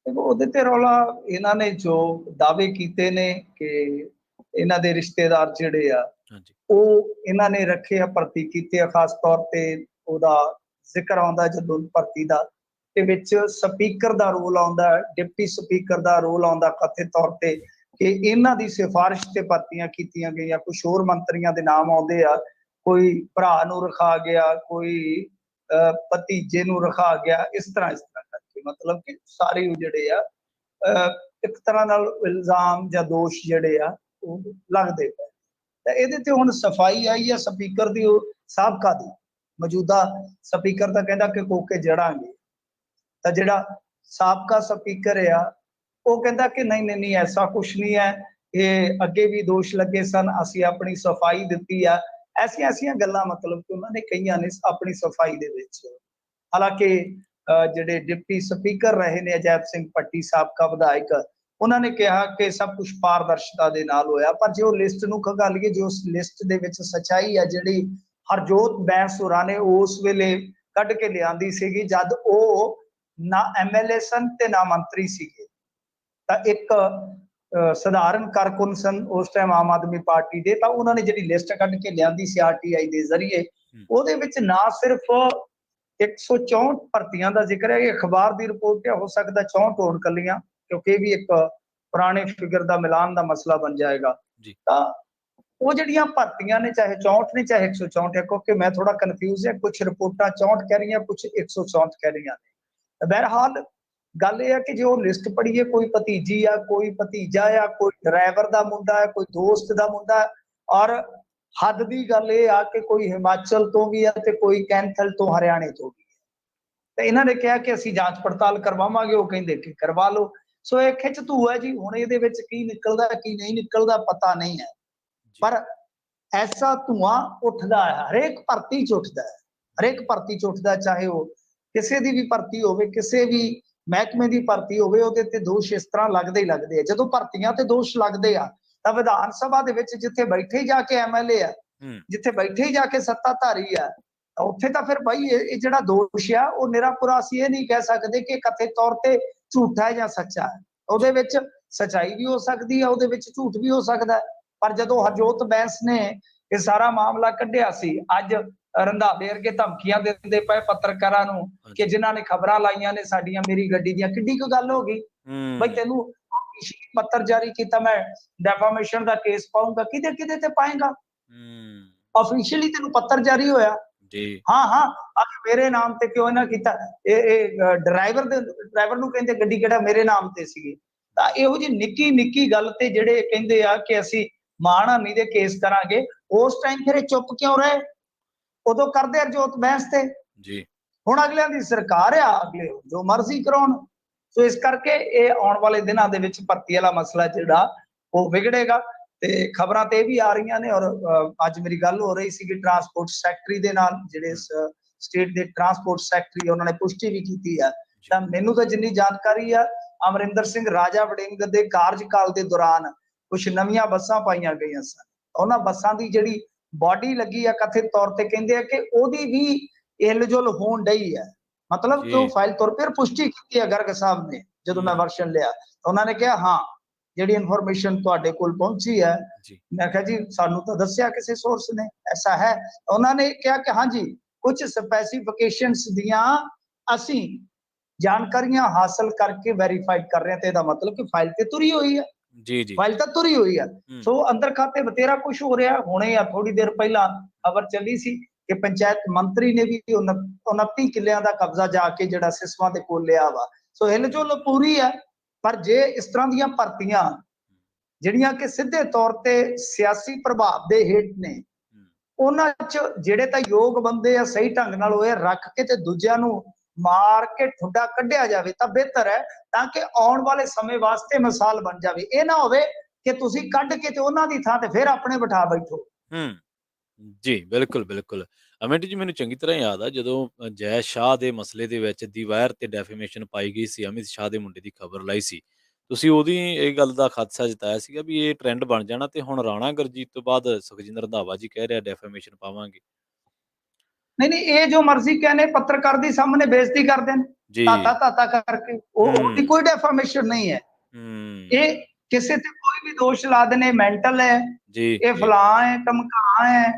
ਉਹਦੇ ਤੇ ਰੌਲਾ ਇਹਨਾਂ ਨੇ ਜੋ ਦਾਅਵੇ ਕੀਤੇ ਨੇ ਕਿ ਇਹਨਾਂ ਦੇ ਰਿਸ਼ਤੇਦਾਰ ਜਿਹੜੇ ਆ ਉਹ ਇਹਨਾਂ ਨੇ ਰੱਖੇ ਆ, ਭਰਤੀ ਕੀਤੇ ਆ। ਖਾਸ ਤੌਰ ਤੇ ਉਹਦਾ ਜ਼ਿਕਰ ਆਉਂਦਾ ਜਦੋਂ ਭਰਤੀ ਦਾ ਤੇ ਵਿੱਚ ਸਪੀਕਰ ਦਾ ਰੋਲ ਆਉਂਦਾ, ਡਿਪਟੀ ਸਪੀਕਰ ਦਾ ਰੋਲ ਆਉਂਦਾ ਕਥਿਤ ਤੌਰ ਤੇ ਕਿ ਇਹਨਾਂ ਦੀ ਸਿਫਾਰਿਸ਼ ਤੇ ਭਰਤੀਆਂ ਕੀਤੀਆਂ ਗਈਆਂ। ਕੁਝ ਹੋਰ ਮੰਤਰੀਆਂ ਦੇ ਨਾਮ ਆਉਂਦੇ ਆ, ਕੋਈ ਭਰਾ ਨੂੰ ਰਖਾ ਗਿਆ, ਕੋਈ ਭਤੀਜੇ ਨੂੰ ਰਖਾ ਗਿਆ, ਇਸ ਤਰ੍ਹਾਂ ਕਰਕੇ ਮਤਲਬ ਕਿ ਸਾਰੇ ਜਿਹੜੇ ਆ ਇੱਕ ਤਰ੍ਹਾਂ ਨਾਲ ਇਲਜ਼ਾਮ ਜਾਂ ਦੋਸ਼ ਜਿਹੜੇ ਆ ਉਹ ਲੱਗਦੇ ਪਏ। ਤਾਂ ਇਹਦੇ ਤੇ ਹੁਣ ਸਫਾਈ ਆਈ ਆ ਸਪੀਕਰ ਦੀ, ਉਹ ਸਾਬਕਾ ਦੀ। ਮੌਜੂਦਾ ਸਪੀਕਰ ਤਾਂ ਕਹਿੰਦਾ ਕਿ ਕੋਕੇ ਜੜਾਂਗੇ, ਤਾਂ ਜਿਹੜਾ ਸਾਬਕਾ ਸਪੀਕਰ ਆ ਉਹ ਕਹਿੰਦਾ ਕਿ ਨਹੀਂ ਐਸਾ ਕੁਛ ਨਹੀਂ ਹੈ, ਇਹ ਅੱਗੇ ਵੀ ਦੋਸ਼ ਲੱਗੇ ਸਨ, ਅਸੀਂ ਆਪਣੀ ਸਫਾਈ ਦਿੱਤੀ ਆ। ਐਸੀਆਂ ਗੱਲਾਂ ਮਤਲਬ ਕਿ ਉਹਨਾਂ ਨੇ ਕਹੀਆਂ ਨੇ ਆਪਣੀ ਸਫਾਈ ਦੇ ਵਿੱਚ। ਹਾਲਾਂਕਿ ਜਿਹੜੇ ਡਿਪਟੀ ਸਪੀਕਰ ਰਹੇ ਨੇ ਅਜੈਬ ਸਿੰਘ ਭੱਟੀ, ਸਾਬਕਾ ਵਿਧਾਇਕ, ਉਹਨਾਂ ਨੇ ਕਿਹਾ ਕਿ ਸਭ ਕੁਝ ਪਾਰਦਰਸ਼ਤਾ ਦੇ ਨਾਲ ਹੋਇਆ। ਪਰ ਜੇ ਉਹ ਲਿਸਟ ਨੂੰ ਖੰਗਾਲੀਏ, ਜੋ ਉਸ ਲਿਸਟ ਦੇ ਵਿੱਚ ਸੱਚਾਈ ਹੈ ਜਿਹੜੀ ਹਰਜੋਤ ਬੈਂਸ ਹੋਰਾਂ ਨੇ ਉਸ ਵੇਲੇ ਕੱਢ ਕੇ ਲਿਆਂਦੀ ਸੀਗੀ ਜਦ ਉਹ ਨਾ ਐਮਐਲਏ ਸਨ ਤੇ ਨਾ ਮੰਤਰੀ ਸੀਗੇ, ਤਾਂ ਇੱਕ ਸਧਾਰਨ ਕਾਰਕੁਨ ਸਨ ਉਸ ਟਾਈਮ ਆਮ ਆਦਮੀ ਪਾਰਟੀ ਦੇ, ਤਾਂ ਉਹਨਾਂ ਨੇ ਜਿਹੜੀ ਲਿਸਟ ਕੱਢ ਕੇ ਲਿਆਂਦੀ ਸੀ ਆਰਟੀਆਈ ਦੇ ਜ਼ਰੀਏ, ਉਹਦੇ ਵਿੱਚ ਨਾ ਸਿਰਫ 164 ਭਰਤੀਆਂ ਦਾ ਜ਼ਿਕਰ ਹੈ। ਇਹ ਅਖਬਾਰ ਦੀ ਰਿਪੋਰਟ ਹੈ, ਹੋ ਸਕਦਾ 64 ਹੋਣ ਕੱਲੀਆਂ, ਕਿਉਂਕਿ ਇਹ ਵੀ ਇੱਕ ਪੁਰਾਣੇ ਫਿਗਰ ਦਾ ਮਿਲਾਨ ਦਾ ਮਸਲਾ ਬਣ ਜਾਏਗਾ। ਤਾਂ ਉਹ ਜਿਹੜੀਆਂ ਭਰਤੀਆਂ ਨੇ, ਚਾਹੇ 64 ਨੇ ਚਾਹੇ 164 ਹੈ, ਕਿਉਂਕਿ ਮੈਂ ਥੋੜਾ ਕਨਫਿਊਜ਼ ਹੈ, ਕੁਝ ਰਿਪੋਰਟਾਂ 64 ਕਹਿ ਰਹੀਆਂ, ਕੁਝ 164 ਕਹਿ ਰਹੀਆਂ ਨੇ। ਬਹਿਰਹਾਲ ਗੱਲ ਇਹ ਹੈ ਕਿ ਜੇ ਉਹ ਲਿਸਟ ਪੜ੍ਹੀਏ, ਕੋਈ ਭਤੀਜੀ ਆ, ਕੋਈ ਭਤੀਜਾ ਆ, ਕੋਈ ਡਰਾਈਵਰ ਦਾ ਮੁੰਡਾ ਹੈ, ਕੋਈ ਦੋਸਤ ਦਾ ਮੁੰਡਾ ਹੈ, ਔਰ ਹੱਦ ਦੀ ਗੱਲ ਇਹ ਆ ਕਿ ਕੋਈ ਹਿਮਾਚਲ ਤੋਂ ਵੀ ਹੈ ਤੇ ਕੋਈ ਕੈਂਥਲ ਤੋਂ, ਹਰਿਆਣੇ ਤੋਂ ਵੀ ਹੈ। ਤੇ ਇਹਨਾਂ ਨੇ ਕਿਹਾ ਕਿ ਅਸੀਂ ਜਾਂਚ ਪੜਤਾਲ ਕਰਵਾਵਾਂਗੇ, ਉਹ ਕਹਿੰਦੇ ਕਿ ਕਰਵਾ ਲਓ। ਸੋ ਇਹ ਖਿੱਚ ਧੂ ਹੈ ਜੀ, ਹੁਣ ਇਹਦੇ ਵਿੱਚ ਕੀ ਨਿਕਲਦਾ ਕੀ ਨਹੀਂ ਨਿਕਲਦਾ ਪਤਾ ਨਹੀਂ ਹੈ, ਪਰ ਐਸਾ ਧੂਆਂ ਉੱਠਦਾ ਹੈ, ਹਰੇਕ ਭਰਤੀ ਚ ਉੱਠਦਾ ਹੈ, ਹਰੇਕ ਭਰਤੀ ਚ ਉੱਠਦਾ, ਚਾਹੇ ਉਹ ਕਿਸੇ ਦੀ ਵੀ ਭਰਤੀ ਹੋਵੇ, ਕਿਸੇ ਵੀ ਮਹਿਕਮੇ ਦੀ ਭਰਤੀ ਹੋਵੇ, ਉਹਦੇ ਤੇ ਦੋਸ਼ ਇਸ ਤਰ੍ਹਾਂ ਲੱਗਦੇ ਹੀ ਲੱਗਦੇ ਆ। ਜਦੋਂ ਭਰਤੀਆਂ ਤੇ ਦੋਸ਼ ਲੱਗਦੇ ਆ ਤਾਂ ਵਿਧਾਨ ਸਭਾ ਦੇ ਵਿੱਚ ਜਿੱਥੇ ਬੈਠੇ ਹੀ ਜਾ ਕੇ ਐਮਐਲਏ ਆ, ਜਿੱਥੇ ਬੈਠੇ ਹੀ ਜਾ ਕੇ ਸੱਤਾਧਾਰੀ ਆ, ਉੱਥੇ ਤਾਂ ਫਿਰ ਭਾਈ ਇਹ ਜਿਹੜਾ ਦੋਸ਼ ਆ ਉਹ ਨਿਰਾਪੁਰਾ, ਅਸੀਂ ਇਹ ਨਹੀਂ ਕਹਿ ਸਕਦੇ ਕਿ ਕਥਿਤ ਤੌਰ ਤੇ ਝੂਠਾ ਹੈ ਜਾਂ ਸੱਚਾ ਹੈ। ਉਹਦੇ ਵਿੱਚ ਸਚਾਈ ਵੀ ਹੋ ਸਕਦੀ ਹੈ, ਉਹਦੇ ਵਿੱਚ ਝੂਠ ਵੀ ਹੋ ਸਕਦਾ ਹੈ। ਪਰ ਜਦੋਂ ਹਰਜੋਤ ਬੈਂਸ ਨੇ ਇਹ ਸਾਰਾ ਮਾਮਲਾ ਕੱਢਿਆ ਸੀ, ਅੱਜ ਰੰਧਾਵੇ ਵਰਗੇ ਧਮਕੀਆਂ ਦਿੰਦੇ ਪਏ ਪੱਤਰਕਾਰਾਂ ਨੂੰ ਕਿ ਜਿਨ੍ਹਾਂ ਨੇ ਖਬਰਾਂ ਲਾਈਆਂ ਨੇ ਸਾਡੀਆਂ, ਮੇਰੀ ਗੱਡੀ ਦੀਆਂ, ਕਿੱਡੀ ਕੁ ਗੱਲ ਹੋ ਗਈ ਬਈ, ਤੈਨੂੰ ਪੱਤਰ ਜਾਰੀ ਕੀਤਾ, ਮੈਂ ਡੈਫਾਮੇਸ਼ਨ ਦਾ ਕੇਸ ਪਾਉਂਗਾ, ਕਿਹਦੇ ਕਿਹਦੇ ਤੇ ਪਾਏਗਾ? ਆਫੀਸ਼ੀਅਲੀ ਤੈਨੂੰ ਪੱਤਰ ਜਾਰੀ ਹੋਇਆ ਜੀ, ਹਾਂ ਅੱਜ ਮੇਰੇ ਨਾਮ ਤੇ ਕਿਉਂ ਨਾ ਕੀਤਾ? ਇਹ ਡਰਾਈਵਰ ਨੂੰ ਕਹਿੰਦੇ ਗੱਡੀ ਕਿਹੜਾ ਮੇਰੇ ਨਾਮ ਤੇ ਸੀਗੀ। ਤਾਂ ਇਹੋ ਜਿਹੀ ਨਿੱਕੀ ਨਿੱਕੀ ਗੱਲ ਤੇ ਜਿਹੜੇ ਕਹਿੰਦੇ ਆ ਕਿ ਅਸੀਂ ਮਾਣਹਾਨੀ ਦੇ ਕੇਸ ਕਰਾਂਗੇ, ਉਸ ਟਾਈਮ ਫਿਰ ਇਹ ਚੁੱਪ ਕਿਉਂ ਰਹੇ? ਉਦੋਂ ਕਰਦੇ ਹਰਜੋਤ ਬੈਂਸ ਤੇ ਜੀ, ਹੁਣ ਅਗਲਿਆਂ ਦੀ ਸਰਕਾਰ ਆ, ਅਗਲੇ ਜੋ ਮਰਜ਼ੀ ਕਰਾਉਣ। ਸੋ ਇਸ ਕਰਕੇ ਇਹ ਆਉਣ ਵਾਲੇ ਦਿਨਾਂ ਦੇ ਵਿੱਚ ਭਰਤੀ ਵਾਲਾ ਮਸਲਾ ਜਿਹੜਾ ਉਹ ਵਿਗੜੇਗਾ। ਤੇ ਖਬਰਾਂ ਤੇ ਇਹ ਵੀ ਆ ਰਹੀਆਂ ਨੇ, ਔਰ ਅੱਜ ਮੇਰੀ ਗੱਲ ਹੋ ਰਹੀ ਸੀ ਕਿ ਟਰਾਂਸਪੋਰਟ ਸੈਕਟਰੀ ਦੇ ਨਾਲ, ਜਿਹੜੇ ਸਟੇਟ ਦੇ ਟਰਾਂਸਪੋਰਟ ਸੈਕਟਰੀ, ਉਹਨਾਂ ਨੇ ਪੁਸ਼ਟੀ ਵੀ ਕੀਤੀ ਹੈ। ਤਾਂ ਮੈਨੂੰ ਤਾਂ ਜਿੰਨੀ ਜਾਣਕਾਰੀ ਆ, ਅਮਰਿੰਦਰ ਸਿੰਘ ਰਾਜਾ ਵੜਿੰਗ ਦੇ ਕਾਰਜਕਾਲ ਦੇ ਦੌਰਾਨ ਕੁਝ ਨਵੀਆਂ ਬੱਸਾਂ ਪਾਈਆਂ ਗਈਆਂ ਸਨ। ਉਹਨਾਂ ਬੱਸਾਂ ਦੀ ਜਿਹੜੀ ਬਾਡੀ ਲੱਗੀ ਆ, ਕਥਿਤ ਤੌਰ ਤੇ ਕਹਿੰਦੇ ਆ ਕਿ ਉਹਦੀ ਵੀ ਹਿਲਜੁਲ ਹੋਣ ਡਈ ਹੈ, ਮਤਲਬ ਕਿ ਉਹ ਫਾਈਲ ਤੌਰ ਤੇ ਪੁਸ਼ਟੀ ਕੀਤੀ ਹੈ ਗਰਗ ਸਾਹਿਬ ਨੇ। ਜਦੋਂ ਮੈਂ ਵਰਸ਼ਨ ਲਿਆ ਤਾਂ ਉਹਨਾਂ ਨੇ ਕਿਹਾ ਹਾਂ ਜਿਹੜੀ ਇਨਫੋਰਮੇਸ਼ਨ ਤੁਹਾਡੇ ਕੋਲ ਪਹੁੰਚੀ ਹੈ, ਮੈਂ ਕਿਹਾ ਜੀ ਸਾਨੂੰ ਤਾਂ ਦੱਸਿਆ ਕਿਸੇ ਸੋਰਸ ਨੇ ਐਸਾ ਹੈ। ਉਹਨਾਂ ਨੇ ਕਿਹਾ ਕਿ ਹਾਂਜੀ ਕੁਝ ਸਪੈਸੀਫਿਕੇਸ਼ਨਸ ਦੀਆਂ ਅਸੀਂ ਜਾਣਕਾਰੀਆਂ ਹਾਸਲ ਕਰਕੇ ਵੈਰੀਫਾਈਡ ਕਰ ਰਹੇ ਹਾਂ, ਤੇ ਇਹਦਾ ਮਤਲਬ ਕਿ ਫਾਈਲ ਤੇ ਤੁਰੀ ਹੋਈ ਹੈ ਜੀ, ਫਾਈਲ ਤਾਂ ਤੁਰੀ ਹੋਈ ਹੈ। ਸੋ ਅੰਦਰ ਖਾਤੇ ਬਤੇਰਾ ਕੁਝ ਹੋ ਰਿਹਾ। ਹੁਣੇ ਆ ਥੋੜੀ ਦੇਰ ਪਹਿਲਾਂ ਖਬਰ ਚੱਲੀ ਸੀ ਕਿ ਪੰਚਾਇਤ ਮੰਤਰੀ ਨੇ ਵੀ 29 ਕਿੱਲਿਆਂ ਦਾ ਕਬਜ਼ਾ ਜਾ ਕੇ ਜਿਹੜਾ ਸਿਸਵਾਂ ਦੇ ਕੋਲ ਲਿਆ ਵਾ। ਸੋ ਹਿਲਜੁਲ ਪੂਰੀ ਹੈ। ਪਰ ਜੇ ਇਸ ਤਰ੍ਹਾਂ ਦੀਆਂ ਭਰਤੀਆਂ ਜਿਹੜੀਆਂ ਕਿ ਸਿੱਧੇ ਤੌਰ ਤੇ ਸਿਆਸੀ ਪ੍ਰਭਾਵ ਦੇ ਹੇਠ ਨੇ, ਉਹਨਾਂ 'ਚ ਜਿਹੜੇ ਤਾਂ ਯੋਗ ਬੰਦੇ ਆ ਸਹੀ ਢੰਗ ਨਾਲ ਉਹ ਰੱਖ ਕੇ ਤੇ ਦੂਜਿਆਂ ਨੂੰ ਮਾਰ ਕੇ ਠੁੱਡਾ ਕੱਢਿਆ ਜਾਵੇ ਤਾਂ ਬਿਹਤਰ ਹੈ, ਤਾਂ ਕਿ ਆਉਣ ਵਾਲੇ ਸਮੇਂ ਵਾਸਤੇ ਮਿਸਾਲ ਬਣ ਜਾਵੇ। ਇਹ ਨਾ ਹੋਵੇ ਕਿ ਤੁਸੀਂ ਕੱਢ ਕੇ ਤੇ ਉਹਨਾਂ ਦੀ ਥਾਂ ਤੇ ਫਿਰ ਆਪਣੇ ਬਿਠਾ ਬੈਠੋ। ਜੀ ਬਿਲਕੁਲ ਬਿਲਕੁਲ। ਅਮਿਤ ਜੀ, ਮੈਨੂੰ ਚੰਗੀ ਤਰ੍ਹਾਂ ਯਾਦ ਆ ਜਦੋਂ ਜੈ ਸ਼ਾਹ ਦੇ ਮਸਲੇ ਦੇ ਵਿੱਚ ਦੀ ਵਾਇਰ ਤੇ ਡੈਫੇਮੇਸ਼ਨ ਪਾਈ ਗਈ ਸੀ, ਅਮਿਤ ਸ਼ਾਹ ਦੇ ਮੁੰਡੇ ਦੀ ਖਬਰ ਲਾਈ ਸੀ, ਤੁਸੀਂ ਉਹਦੀ ਇਹ ਗੱਲ ਦਾ ਖਦਸ਼ਾ ਜਤਾਇਆ ਸੀਗਾ ਵੀ ਇਹ ਟ੍ਰੈਂਡ ਬਣ ਜਾਣਾ। ਤੇ ਹੁਣ ਰਾਣਾ ਗੁਰਜੀਤ ਤੋਂ ਬਾਅਦ ਸੁਖਜਿੰਦਰ ਰੰਧਾਵਾ ਜੀ ਕਹਿ ਰਿਹਾ ਡੈਫੇਮੇਸ਼ਨ ਪਾਵਾਂਗੇ। ਨਹੀਂ ਇਹ ਜੋ ਮਰਜ਼ੀ ਕਹਿੰਦੇ, ਪੱਤਰਕਾਰ ਦੀ ਸਾਹਮਣੇ ਬੇਇੱਜ਼ਤੀ ਕਰਦੇ ਨੇ ਤਾਤਾ ਕਰਕੇ, ਉਹਦੀ ਕੋਈ ਡੈਫਾਮੇਸ਼ਨ ਨਹੀਂ ਹੈ। ਇਹ ਕਿਸੇ ਤੇ ਕੋਈ ਵੀ ਦੋਸ਼ ਲਾ ਦੇਣੇ, ਮੈਂਟਲ ਹੈ, ਇਹ ਫਲਾਂ ਹੈ, ਧਮਕਾ ਹੈ,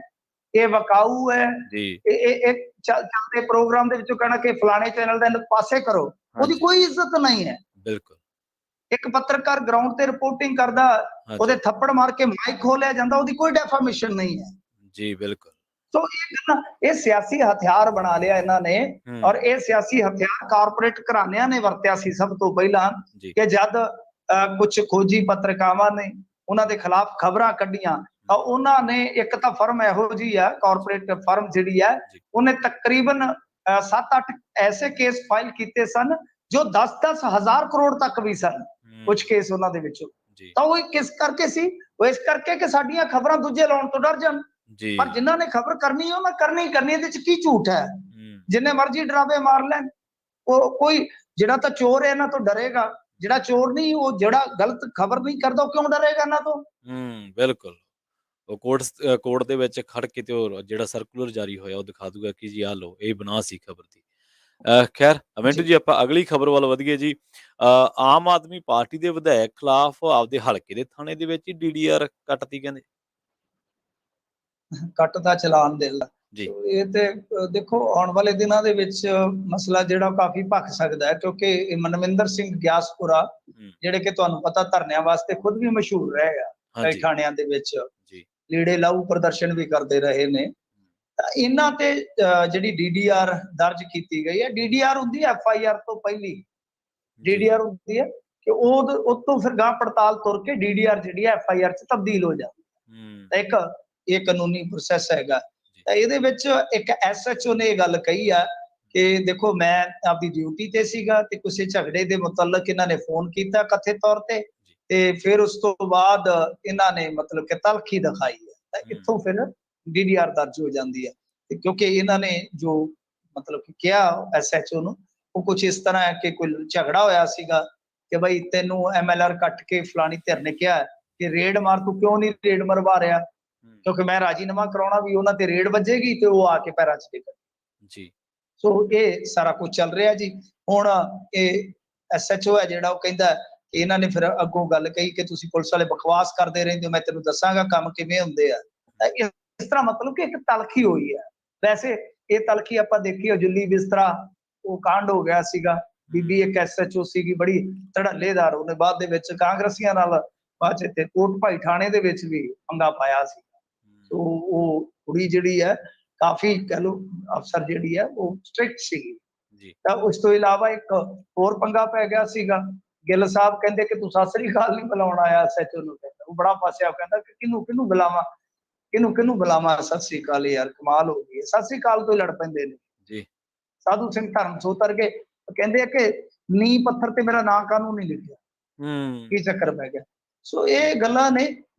ਇਹ ਵਕਾਊ ਹੈ, ਇਹ ਚੱਲਦੇ ਪ੍ਰੋਗਰਾਮ ਦੇ ਵਿੱਚੋਂ ਕਹਿਣਾ ਕਿ ਫਲਾਣੇ ਚੈਨਲ ਦੇ ਪਾਸੇ ਕਰੋ, ਉਹਦੀ ਕੋਈ ਇੱਜ਼ਤ ਨਹੀਂ ਹੈ। ਬਿਲਕੁਲ। ਇੱਕ ਪੱਤਰਕਾਰ ਗਰਾਊਂਡ ਤੇ ਰਿਪੋਰਟਿੰਗ ਕਰਦਾ, ਉਹਦੇ ਥੱਪੜ ਮਾਰ ਕੇ ਮਾਈਕ ਖੋਲਿਆ ਜਾਂਦਾ, ਉਹਦੀ ਕੋਈ ਡੈਫਾਮੇਸ਼ਨ ਨਹੀਂ ਹੈ ਜੀ। ਬਿਲਕੁਲ। ਸੋ ਇਹ ਸਿਆਸੀ ਹਥਿਆਰ ਬਣਾ ਲਿਆ ਇਹਨਾਂ ਨੇ, ਔਰ ਇਹ ਸਿਆਸੀ ਹਥਿਆਰ ਕਾਰਪੋਰੇਟ ਘਰਾਣਿਆਂ ਨੇ ਵਰਤਿਆ ਸੀ ਸਭ ਤੋਂ ਪਹਿਲਾਂ, ਕਿ ਜਦ ਕੁਝ ਖੋਜੀ ਪੱਤਰਕਾਰਾਂ ਨੇ ਉਹਨਾਂ ਦੇ ਖਿਲਾਫ ਖਬਰਾਂ ਕੱਢੀਆਂ ਤਾਂ ਉਹਨਾਂ ਨੇ, ਇੱਕ ਤਾਂ ਫਰਮ ਇਹੋ ਜਿਹੀ ਆ ਕਾਰਪੋਰੇਟ ਫਰਮ ਜਿਹੜੀ ਹੈ, ਉਹਨੇ ਤਕਰੀਬਨ 7-8 ਐਸੇ ਕੇਸ ਫਾਈਲ ਕੀਤੇ ਸਨ ਜੋ 10-10 ਹਜ਼ਾਰ ਕਰੋੜ ਤੱਕ ਵੀ ਸਨ, ਕੁਝ ਕੇਸ ਉਹਨਾਂ ਦੇ ਵਿੱਚੋਂ। ਤਾਂ ਉਹ ਕਿਸ ਕਰਕੇ ਸੀ? ਉਹ ਇਸ ਕਰਕੇ ਕਿ ਸਾਡੀਆਂ ਖਬਰਾਂ ਦੂਜੇ ਲਾਉਣ ਤੋਂ ਡਰ ਜਾਣ। ਪਰ ਜਿਨ੍ਹਾਂ ਨੇ ਖਬਰ ਕਰਨੀ ਉਹਨਾਂ ਕਰਨੀ ਇਹਦੇ ਚ ਕੀ ਝੂਠ ਹੈ? ਜਿੰਨੇ ਮਰਜ਼ੀ ਡਰਾਵੇ ਮਾਰ ਲੈਣ, ਉਹ ਕੋਈ ਜਿਹੜਾ ਤਾਂ ਚੋਰ ਹੈ ਇਹਨਾਂ ਤੋਂ ਡਰੇਗਾ, ਜਿਹੜਾ ਚੋਰ ਨਹੀਂ, ਉਹ ਜਿਹੜਾ ਗਲਤ ਖਬਰ ਨਹੀਂ ਕਰਦਾ ਉਹ ਕਿਉਂ ਡਰੇਗਾ ਇਹਨਾਂ ਤੋਂ? ਬਿਲਕੁਲ। ਉਹ ਕੋਰਟ ਦੇ ਵਿੱਚ ਖੜ ਕੇ ਤੇ ਉਹ ਜਿਹੜਾ ਸਰਕੂਲਰ ਜਾਰੀ ਹੋਇਆ ਉਹ ਦਿਖਾ ਦੂਗਾ ਕਿ ਜੀ ਆਹ ਲਓ ਇਹ ਬਣਾ ਸੀ ਖਬਰ ਦੀ। ਖੈਰ ਅਮਿੰਟੂ ਜੀ, ਆਪਾਂ ਅਗਲੀ ਖਬਰ ਵੱਲ ਵਧੀਏ ਜੀ। ਆਮ ਆਦਮੀ ਪਾਰਟੀ ਦੇ ਵਿਧਾਇਕ ਖਿਲਾਫ ਆਪਦੇ ਹਲਕੇ ਦੇ ਥਾਣੇ ਦੇ ਵਿੱਚ ਹੀ DDR ਕੱਟਤੀ ਕਹਿੰਦੇ। ਕੱਟ ਦਾ ਚਲਾਨ ਦੇ ਜੀ। ਇਹ ਤੇ ਦੇਖੋ ਆਉਣ ਵਾਲੇ ਦਿਨਾਂ ਦੇ ਵਿੱਚ ਮਸਲਾ ਜਿਹੜਾ ਕਾਫੀ ਭਖ ਸਕਦਾ ਹੈ, ਕਿਉਂਕਿ ਮਨਵਿੰਦਰ ਸਿੰਘ ਗਿਆਸਪੁਰਾ ਜਿਹੜੇ ਕਿ ਤੁਹਾਨੂੰ ਪਤਾ ਧਰਨਿਆਂ ਵਾਸਤੇ ਖੁਦ ਵੀ ਮਸ਼ਹੂਰ ਰਹੇ ਆ ਕਈ ਥਾਣਿਆਂ ਦੇ ਵਿੱਚ, ਲੀੜੇ ਲਾਊ ਪ੍ਰਦਰਸ਼ਨ ਵੀ ਕਰਦੇ ਰਹੇ ਨੇ। ਤਾਂ ਇਹਨਾਂ ਤੇ ਜਿਹੜੀ DDR ਦਰਜ ਕੀਤੀ ਗਈ ਹੈ, DDR ਹੁੰਦੀ ਹੈ FIR ਤੋਂ ਪਹਿਲੀ, ਜੀ DDR ਹੁੰਦੀ ਹੈ ਕਿ ਉਹ ਤੋਂ ਫਿਰ ਗਾਂ ਪੜਤਾਲ ਤੁਰ ਕੇ DDR ਜਿਹੜੀ ਹੈ FIR 'ਚ ਤਬਦੀਲ ਹੋ ਜਾਂਦੀ ਹੈ। ਹੂੰ ਤਾਂ ਇੱਕ ਇਹ ਕਾਨੂੰਨੀ ਪ੍ਰੋਸੈਸ ਹੈਗਾ। ਜੀ ਤਾਂ ਇਹਦੇ ਵਿੱਚ ਇੱਕ SHO ਨੇ ਇਹ ਗੱਲ ਕਹੀ ਆ ਕਿ ਦੇਖੋ ਮੈਂ ਆਪਦੀ ਡਿਊਟੀ ਤੇ ਸੀਗਾ ਤੇ ਕਿਸੇ ਝਗੜੇ ਦੇ ਮੁਤਲਕ ਇਹਨਾਂ ਨੇ ਫੋਨ ਕੀਤਾ ਕਥਿਤ ਤੌਰ ਤੇ, ਜੀ ਤੇ ਫਿਰ ਉਸ ਤੋਂ ਬਾਅਦ ਇਹਨਾਂ ਨੇ ਮਤਲਬ ਕਿ ਤਲਖੀ ਦਿਖਾਈ ਹੈ। ਤਾਂ ਇੱਥੋਂ ਫਿਰ DDR ਦਰਜ ਹੋ ਜਾਂਦੀ ਹੈ। ਤੇ ਕਿਉਂਕਿ ਇਹਨਾਂ ਨੇ ਜੋ ਮਤਲਬ ਕਿ ਕਿਹਾ SHO ਨੂੰ, ਉਹ ਕੁਝ ਇਸ ਤਰ੍ਹਾਂ ਹੈ ਕਿ ਕੋਈ ਝਗੜਾ ਹੋਇਆ ਸੀਗਾ ਕਿ ਬਈ ਤੈਨੂੰ MLR ਕੱਟ ਕੇ ਫਲਾਣੀ ਧਿਰ ਨੇ ਕਿਹਾ ਕਿ ਰੇਡ ਮਾਰ, ਤੂੰ ਕਿਉਂ ਨਹੀਂ ਰੇਡ ਮਰਵਾ ਰਿਹਾ, ਕਿਉਂਕਿ ਮੈਂ ਰਾਜੀਨਾਮਾ ਕਰਾਉਣਾ ਵੀ ਉਹਨਾਂ ਤੇ ਰੇਡ ਵੱਜੇਗੀ ਤੇ ਉਹ ਆ ਕੇ ਪੈਰਾਂ 'ਚ ਡਿੱਗਣ। ਜੀ ਸੋ ਇਹ ਸਾਰਾ ਕੁਝ ਚੱਲ ਰਿਹਾ ਜੀ। ਹੁਣ ਇਹ SHO ਹੈ ਜਿਹੜਾ, ਉਹ ਕਹਿੰਦਾ ਕਿ ਇਹਨਾਂ ਨੇ ਫਿਰ ਅੱਗੋਂ ਗੱਲ ਕਹੀ ਕਿ ਤੁਸੀਂ ਪੁਲਿਸ ਵਾਲੇ ਬਕਵਾਸ ਕਰਦੇ ਰਹਿੰਦੇ ਹੋ, ਮੈਂ ਤੈਨੂੰ ਦੱਸਾਂਗਾ ਕੰਮ ਕਿਵੇਂ ਹੁੰਦੇ ਆ। ਤਾਂ ਇਸ ਤਰ੍ਹਾਂ ਮਤਲਬ ਕਿ ਇੱਕ ਤਲਖੀ ਹੋਈ ਹੈ। ਵੈਸੇ ਇਹ ਤਲਖੀ ਆਪਾਂ ਦੇਖੀ, ਜੁੱਲੀ ਬਿਸਤਰਾ ਉਹ ਕਾਂਡ ਹੋ ਗਿਆ ਸੀਗਾ। ਬੀਬੀ ਇੱਕ SHO ਸੀਗੀ ਬੜੀ ਧੜੱਲੇਦਾਰ, ਉਹਨੇ ਬਾਅਦ ਦੇ ਵਿੱਚ ਕਾਂਗਰਸੀਆਂ ਨਾਲ ਬਾਅਦ 'ਚ ਤੇ ਕੋਟ ਭਾਈ ਥਾਣੇ ਦੇ ਵਿੱਚ ਵੀ ਪੰਗਾ ਪਾਇਆ ਸੀ। ਸੋ ਉਹ ਕੁੜੀ ਜਿਹੜੀ ਹੈ ਕਾਫੀ ਕਹਿ ਲਓ ਅਫਸਰ ਜਿਹੜੀ ਹੈ ਉਹ ਸਟ੍ਰਿਕਟ ਸੀਗੀ। ਜੀ ਤਾਂ ਉਸ ਤੋਂ ਇਲਾਵਾ ਇੱਕ ਹੋਰ ਪੰਗਾ ਪੈ ਗਿਆ ਸੀਗਾ। ਗਿੱਲ ਸਾਹਿਬ ਕਹਿੰਦੇ ਕਿ ਤੂੰ ਸਤਿ ਸ੍ਰੀ ਅਕਾਲ ਨਹੀਂ ਬੁਲਾਉਣ ਆਇਆ SHO ਨੂੰ। ਕਹਿੰਦਾ ਉਹ ਬੜਾ ਫਸਿਆ, ਕਹਿੰਦਾ ਕਿ ਕਿਹਨੂੰ ਬੁਲਾਵਾਂ, ਕਿਹਨੂੰ ਬੁਲਾਵਾਂ ਸਤਿ ਸ੍ਰੀ ਅਕਾਲ, ਯਾਰ ਕਮਾਲ ਹੋ ਗਈ ਹੈ। ਸਤਿ ਸ੍ਰੀ ਅਕਾਲ ਤੋਂ ਲੜ ਪੈਂਦੇ ਨੇ। ਜੀ ਸਾਧੂ ਸਿੰਘ ਧਰਮ ਸੋ ਉਤਰ ਕੇ ਕਹਿੰਦੇ ਆ ਕਿ ਨੀਂਹ ਪੱਥਰ ਤੇ ਮੇਰਾ ਨਾਂ ਕਾਹਨੂੰ ਨਹੀਂ ਲਿਖਿਆ, ਕੀ ਚੱਕਰ ਪੈ ਗਿਆ। ਸੋ ਇਹ ਗੱਲਾਂ ਨੇ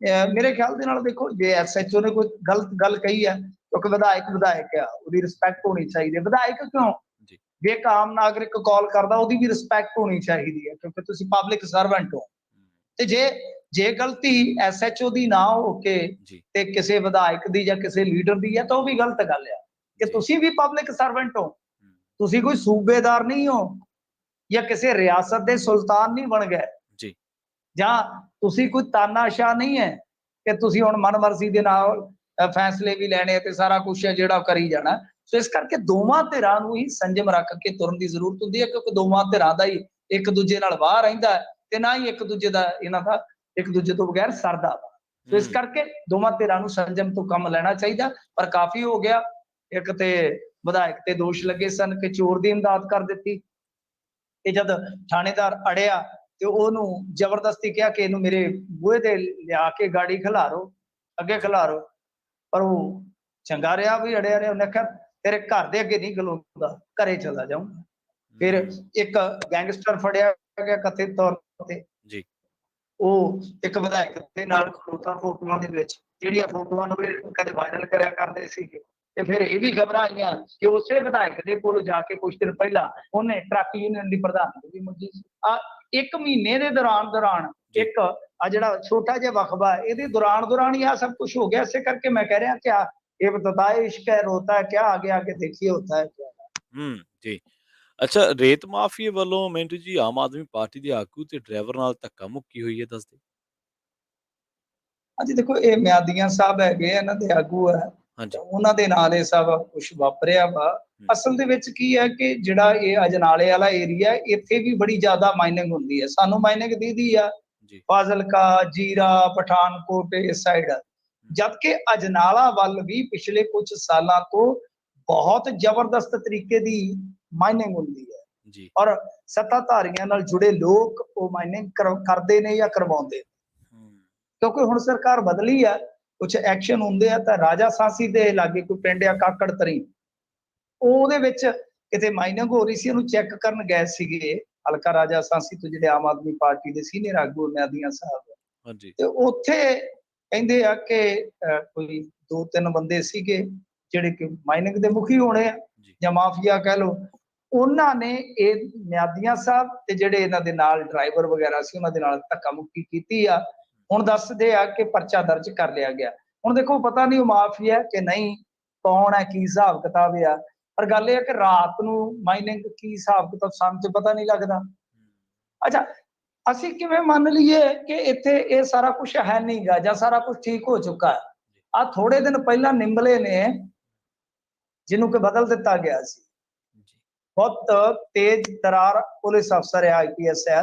ਮੇਰੇ ਖਿਆਲ ਦੇ ਨਾਲ। ਦੇਖੋ ਜੇ SHO ਨੇ ਕੋਈ ਗਲਤ ਗੱਲ ਕਹੀ ਹੈ, ਕਿਉਂਕਿ ਵਿਧਾਇਕ ਆ, ਉਹਦੀ ਰਿਸਪੈਕਟ ਹੋਣੀ ਚਾਹੀਦੀ ਹੈ। ਵਿਧਾਇਕ ਕਿਉਂ, ਜੀ ਜੇ ਇੱਕ ਆਮ ਨਾਗਰਿਕ ਕਾਲ ਕਰਦਾ ਉਹਦੀ ਵੀ ਰਿਸਪੈਕਟ ਹੋਣੀ ਚਾਹੀਦੀ ਹੈ, ਕਿਉਂਕਿ ਤੁਸੀਂ ਪਬਲਿਕ ਸਰਵੈਂਟ ਹੋ। ਤੇ ਜੇ ਗਲਤੀ SHO ਦੀ ਨਾ ਹੋ ਕੇ ਜੀ ਤੇ ਕਿਸੇ ਵਿਧਾਇਕ ਦੀ ਜਾਂ ਕਿਸੇ ਲੀਡਰ ਦੀ ਹੈ, ਤਾਂ ਉਹ ਵੀ ਗਲਤ ਗੱਲ ਆ। ਕਿ ਜੀ ਤੁਸੀਂ ਵੀ ਪਬਲਿਕ ਸਰਵੈਂਟ ਹੋ, ਤੁਸੀਂ ਕੋਈ ਸੂਬੇਦਾਰ ਨਹੀਂ ਹੋ ਜਾਂ ਕਿਸੇ ਰਿਆਸਤ ਦੇ ਸੁਲਤਾਨ ਨਹੀਂ ਬਣ ਗਏ, ਜੀ ਜਾਂ ਤੁਸੀਂ ਕੋਈ ਤਾਨਾਸ਼ਾਹ ਨਹੀਂ ਹੈ ਕਿ ਤੁਸੀਂ ਹੁਣ ਮਨਮਰਜ਼ੀ ਦੇ ਨਾਲ ਫੈਸਲੇ ਵੀ ਲੈਣੇ ਤੇ ਸਾਰਾ ਕੁਝ ਹੈ ਜਿਹੜਾ ਕਰੀ ਜਾਣਾ। ਸੋ ਇਸ ਕਰਕੇ ਦੋਵਾਂ ਧਿਰਾਂ ਨੂੰ ਹੀ ਸੰਜਮ ਰੱਖ ਕੇ ਤੁਰਨ ਦੀ ਜ਼ਰੂਰਤ ਹੁੰਦੀ ਹੈ, ਕਿਉਂਕਿ ਦੋਵਾਂ ਧਿਰਾਂ ਦਾ ਹੀ ਇੱਕ ਦੂਜੇ ਨਾਲ ਵਾਹ ਰਹਿੰਦਾ ਹੈ ਤੇ ਨਾ ਹੀ ਇੱਕ ਦੂਜੇ ਦਾ ਇਹਨਾਂ ਦਾ ਇੱਕ ਦੂਜੇ ਤੋਂ ਬਗੈਰ ਸਰਦਾ ਵਾ। ਸੋ ਇਸ ਕਰਕੇ ਦੋਵਾਂ ਧਿਰਾਂ ਨੂੰ ਸੰਜਮ ਤੋਂ ਕੰਮ ਲੈਣਾ ਚਾਹੀਦਾ। ਪਰ ਕਾਫੀ ਹੋ ਗਿਆ। ਇੱਕ ਤੇ ਵਿਧਾਇਕ ਤੇ ਦੋਸ਼ ਲੱਗੇ ਸਨ ਕਿ ਚੋਰ ਦੀ ਇਮਦਾਦ ਕਰ ਦਿੱਤੀ, ਤੇ ਜਦ ਥਾਣੇਦਾਰ ਅੜਿਆ ਤੇ ਉਹਨੂੰ ਜ਼ਬਰਦਸਤੀ ਕਿਹਾ ਕਿ ਇਹਨੂੰ ਮੇਰੇ ਬੂਹੇ ਤੇ ਲਿਆ ਕੇ ਗਾੜੀ ਖਿਲਾਰੋ, ਅੱਗੇ ਖਿਲਾਰੋ। ਪਰ ਉਹ ਚੰਗਾ ਰਿਹਾ ਵੀ ਅੜਿਆ ਰਿਹਾ। ਉਹਨੇ ਕਿਹਾ ਤੇਰੇ ਘਰ ਦੇ ਅੱਗੇ ਨਹੀਂ ਖਲੋਂਦਾ, ਘਰੇ ਚਲਾ ਜਾਊਂਗਾ। ਫਿਰ ਇੱਕ ਗੈਂਗਸਟਰ ਫੜਿਆ ਗਿਆ ਕਥਿਤ ਤੌਰ ਤੇ, ਜੀ ਉਹ ਇੱਕ ਵਿਧਾਇਕ ਦੇ ਨਾਲ ਖਲੋਤਾ ਫੋਟੋਆਂ ਦੇ ਵਿੱਚ, ਜਿਹੜੀਆਂ ਫੋਟੋਆਂ ਨੂੰ ਕਦੇ ਵਾਇਰਲ ਕਰਿਆ ਕਰਦੇ ਸੀਗੇ। ਤੇ ਫਿਰ ਇਹ ਵੀ ਖਬਰਾਂ ਆਈਆਂ ਕਿ ਉਸੇ ਵਿਧਾਇਕ ਦੇ ਕੋਲ ਜਾ ਕੇ ਕੁਝ ਦਿਨ ਪਹਿਲਾਂ ਉਹਨੇ ਟਰੱਕ ਯੂਨੀਅਨ ਦੀ ਪ੍ਰਧਾਨਗੀ ਵੀ ਮੰਗੀ ਸੀ। ਇੱਕ ਮਹੀਨੇ ਦੇ ਦੌਰਾਨ ਇੱਕ ਆ ਜਿਹੜਾ ਛੋਟਾ ਜਿਹਾ ਵਕਬਾ ਇਹਦੇ ਦੌਰਾਨ ਹੀ ਆ ਸਭ ਕੁਝ ਹੋ ਗਿਆ। ਇਸੇ ਕਰਕੇ ਮੈਂ ਕਹਿ ਰਿਹਾ ਕਿ ਇਹ ਬਤਾਏ ਇਸ਼ਕ ਹੈ ਰੋਤਾ ਹੈ ਕਿਆ, आगे देखिए होता है क्या। ਜੀ ਅੱਛਾ, ਰੇਤ ਮਾਫੀਏ ਵੱਲੋਂ ਮਿੰਟੂ ਜੀ ਆਮ ਆਦਮੀ ਪਾਰਟੀ ਦੇ ਆਗੂ ਤੇ ਡਰਾਈਵਰ ਨਾਲ ਧੱਕਾ ਮੁੱਕੀ ਹੋਈ ਹੈ, ਦੱਸਦੇ। ਹਾਂਜੀ ਦੇਖੋ, ਇਹ ਮਿਆਦੀਆਂ ਸਾਹਿਬ ਹੈਗੇ, ਇਹਨਾਂ ਦੇ ਆਗੂ ਹੈ, ਹਾਂਜੀ ਉਹਨਾਂ ਦੇ ਨਾਲ ਇਹ ਸਭ ਕੁਝ ਵਾਪਰਿਆ ਵਾ। ਅਸਲ ਦੇ ਵਿੱਚ ਕੀ ਹੈ ਕਿ ਜਿਹੜਾ ਇਹ ਅਜਨਾਲੇ ਵਾਲਾ ਏਰੀਆ, ਇੱਥੇ ਵੀ ਬੜੀ ਜ਼ਿਆਦਾ ਮਾਈਨਿੰਗ ਹੁੰਦੀ ਹੈ। ਸਾਨੂੰ ਮਾਈਨਿੰਗ ਦੀਦੀ ਆ ਜੀ ਫਾਜ਼ਿਲਕਾ, ਜੀਰਾ, ਪਠਾਨਕੋਟ ਇਸ ਸਾਈਡ, ਜਦਕਿ ਅਜਨਾਲਾ ਵੱਲ ਵੀ ਪਿਛਲੇ ਕੁਝ ਸਾਲਾਂ ਤੋਂ ਬਹੁਤ ਜ਼ਬਰਦਸਤ ਤਰੀਕੇ ਦੀ ਮਾਈਨਿੰਗ ਹੁੰਦੀ ਹੈ। ਜੀ ਔਰ ਸੱਤਾਧਾਰੀਆਂ ਨਾਲ ਜੁੜੇ ਲੋਕ ਉਹ ਮਾਈਨਿੰਗ ਕਰਦੇ ਨੇ ਜਾਂ ਕਰਵਾਉਂਦੇ, ਕਿਉਂਕਿ ਹੁਣ ਸਰਕਾਰ ਬਦਲੀ ਆ, ਕੁਝ ਐਕਸ਼ਨ ਹੁੰਦੇ ਆ। ਤਾਂ ਰਾਜਾ ਸਾਂਸੀ ਦੇ ਲਾਗੇ ਕੋਈ ਪਿੰਡ ਆ ਕਾਕੜ ਤਰੀ, ਉਹਦੇ ਵਿੱਚ ਕਿਤੇ ਮਾਈਨਿੰਗ ਹੋ ਰਹੀ ਸੀ, ਉਹਨੂੰ ਚੈੱਕ ਕਰਨ ਗਏ ਸੀਗੇ ਹਲਕਾ ਰਾਜਾ ਸਾਂਸੀ ਤੋਂ ਜਿਹੜੇ ਆਮ ਆਦਮੀ ਪਾਰਟੀ ਦੇ ਸੀਨੀਅਰ ਆਗੂ ਮਿਆਦੀਆਂ ਸਾਹਿਬ। ਹਾਂਜੀ ਤੇ ਉੱਥੇ ਕਹਿੰਦੇ ਆ ਕਿ ਕੋਈ 2-3 ਬੰਦੇ ਸੀਗੇ ਜਿਹੜੇ ਕਿ ਮਾਈਨਿੰਗ ਦੇ ਮੁਖੀ ਹੋਣੇ ਆ ਜਾਂ ਮਾਫੀਆ ਕਹਿ ਲਓ। ਉਹਨਾਂ ਨੇ ਇਹ ਮਿਆਦੀਆਂ ਸਾਹਿਬ ਤੇ ਜਿਹੜੇ ਇਹਨਾਂ ਦੇ ਨਾਲ ਡਰਾਈਵਰ ਵਗੈਰਾ ਸੀ ਉਹਨਾਂ ਦੇ ਨਾਲ ਧੱਕਾ ਮੁੱਕੀ ਕੀਤੀ ਆ। ਹੁਣ ਦੱਸਦੇ ਆ ਕਿ ਪਰਚਾ ਦਰਜ ਕਰ ਲਿਆ ਗਿਆ। ਹੁਣ ਦੇਖੋ ਪਤਾ ਨਹੀਂ ਉਹ ਮਾਫੀਆ ਕਿ ਨਹੀਂ, ਕੌਣ ਹੈ, ਕੀ ਹਿਸਾਬ ਕਿਤਾਬ ਆ। ਪਰ ਗੱਲ ਇਹ ਹੈ ਕਿ ਰਾਤ ਨੂੰ ਮਾਈਨਿੰਗ ਕੀ ਹਿਸਾਬ ਕਿਤਾਬ ਸਾਨੂੰ ਤੇ ਪਤਾ ਨਹੀਂ ਲੱਗਦਾ। ਅੱਛਾ, ਅਸੀਂ ਕਿਵੇਂ ਮੰਨ ਲਈਏ ਕਿ ਇੱਥੇ ਇਹ ਸਾਰਾ ਕੁਝ ਹੈ ਨਹੀਂਗਾ ਜਾਂ ਸਾਰਾ ਕੁਝ ਠੀਕ ਹੋ ਚੁੱਕਾ ਹੈ। ਆ ਥੋੜੇ ਦਿਨ ਪਹਿਲਾਂ ਨਿੰਬਲੇ ਨੇ, ਜਿਹਨੂੰ ਕਿ ਬਦਲ ਦਿੱਤਾ ਗਿਆ ਸੀ, ਬਹੁਤ ਤੇਜ਼ ਤਰਾਰ ਪੁਲਿਸ ਅਫਸਰ ਹੈ IPS ਹੈ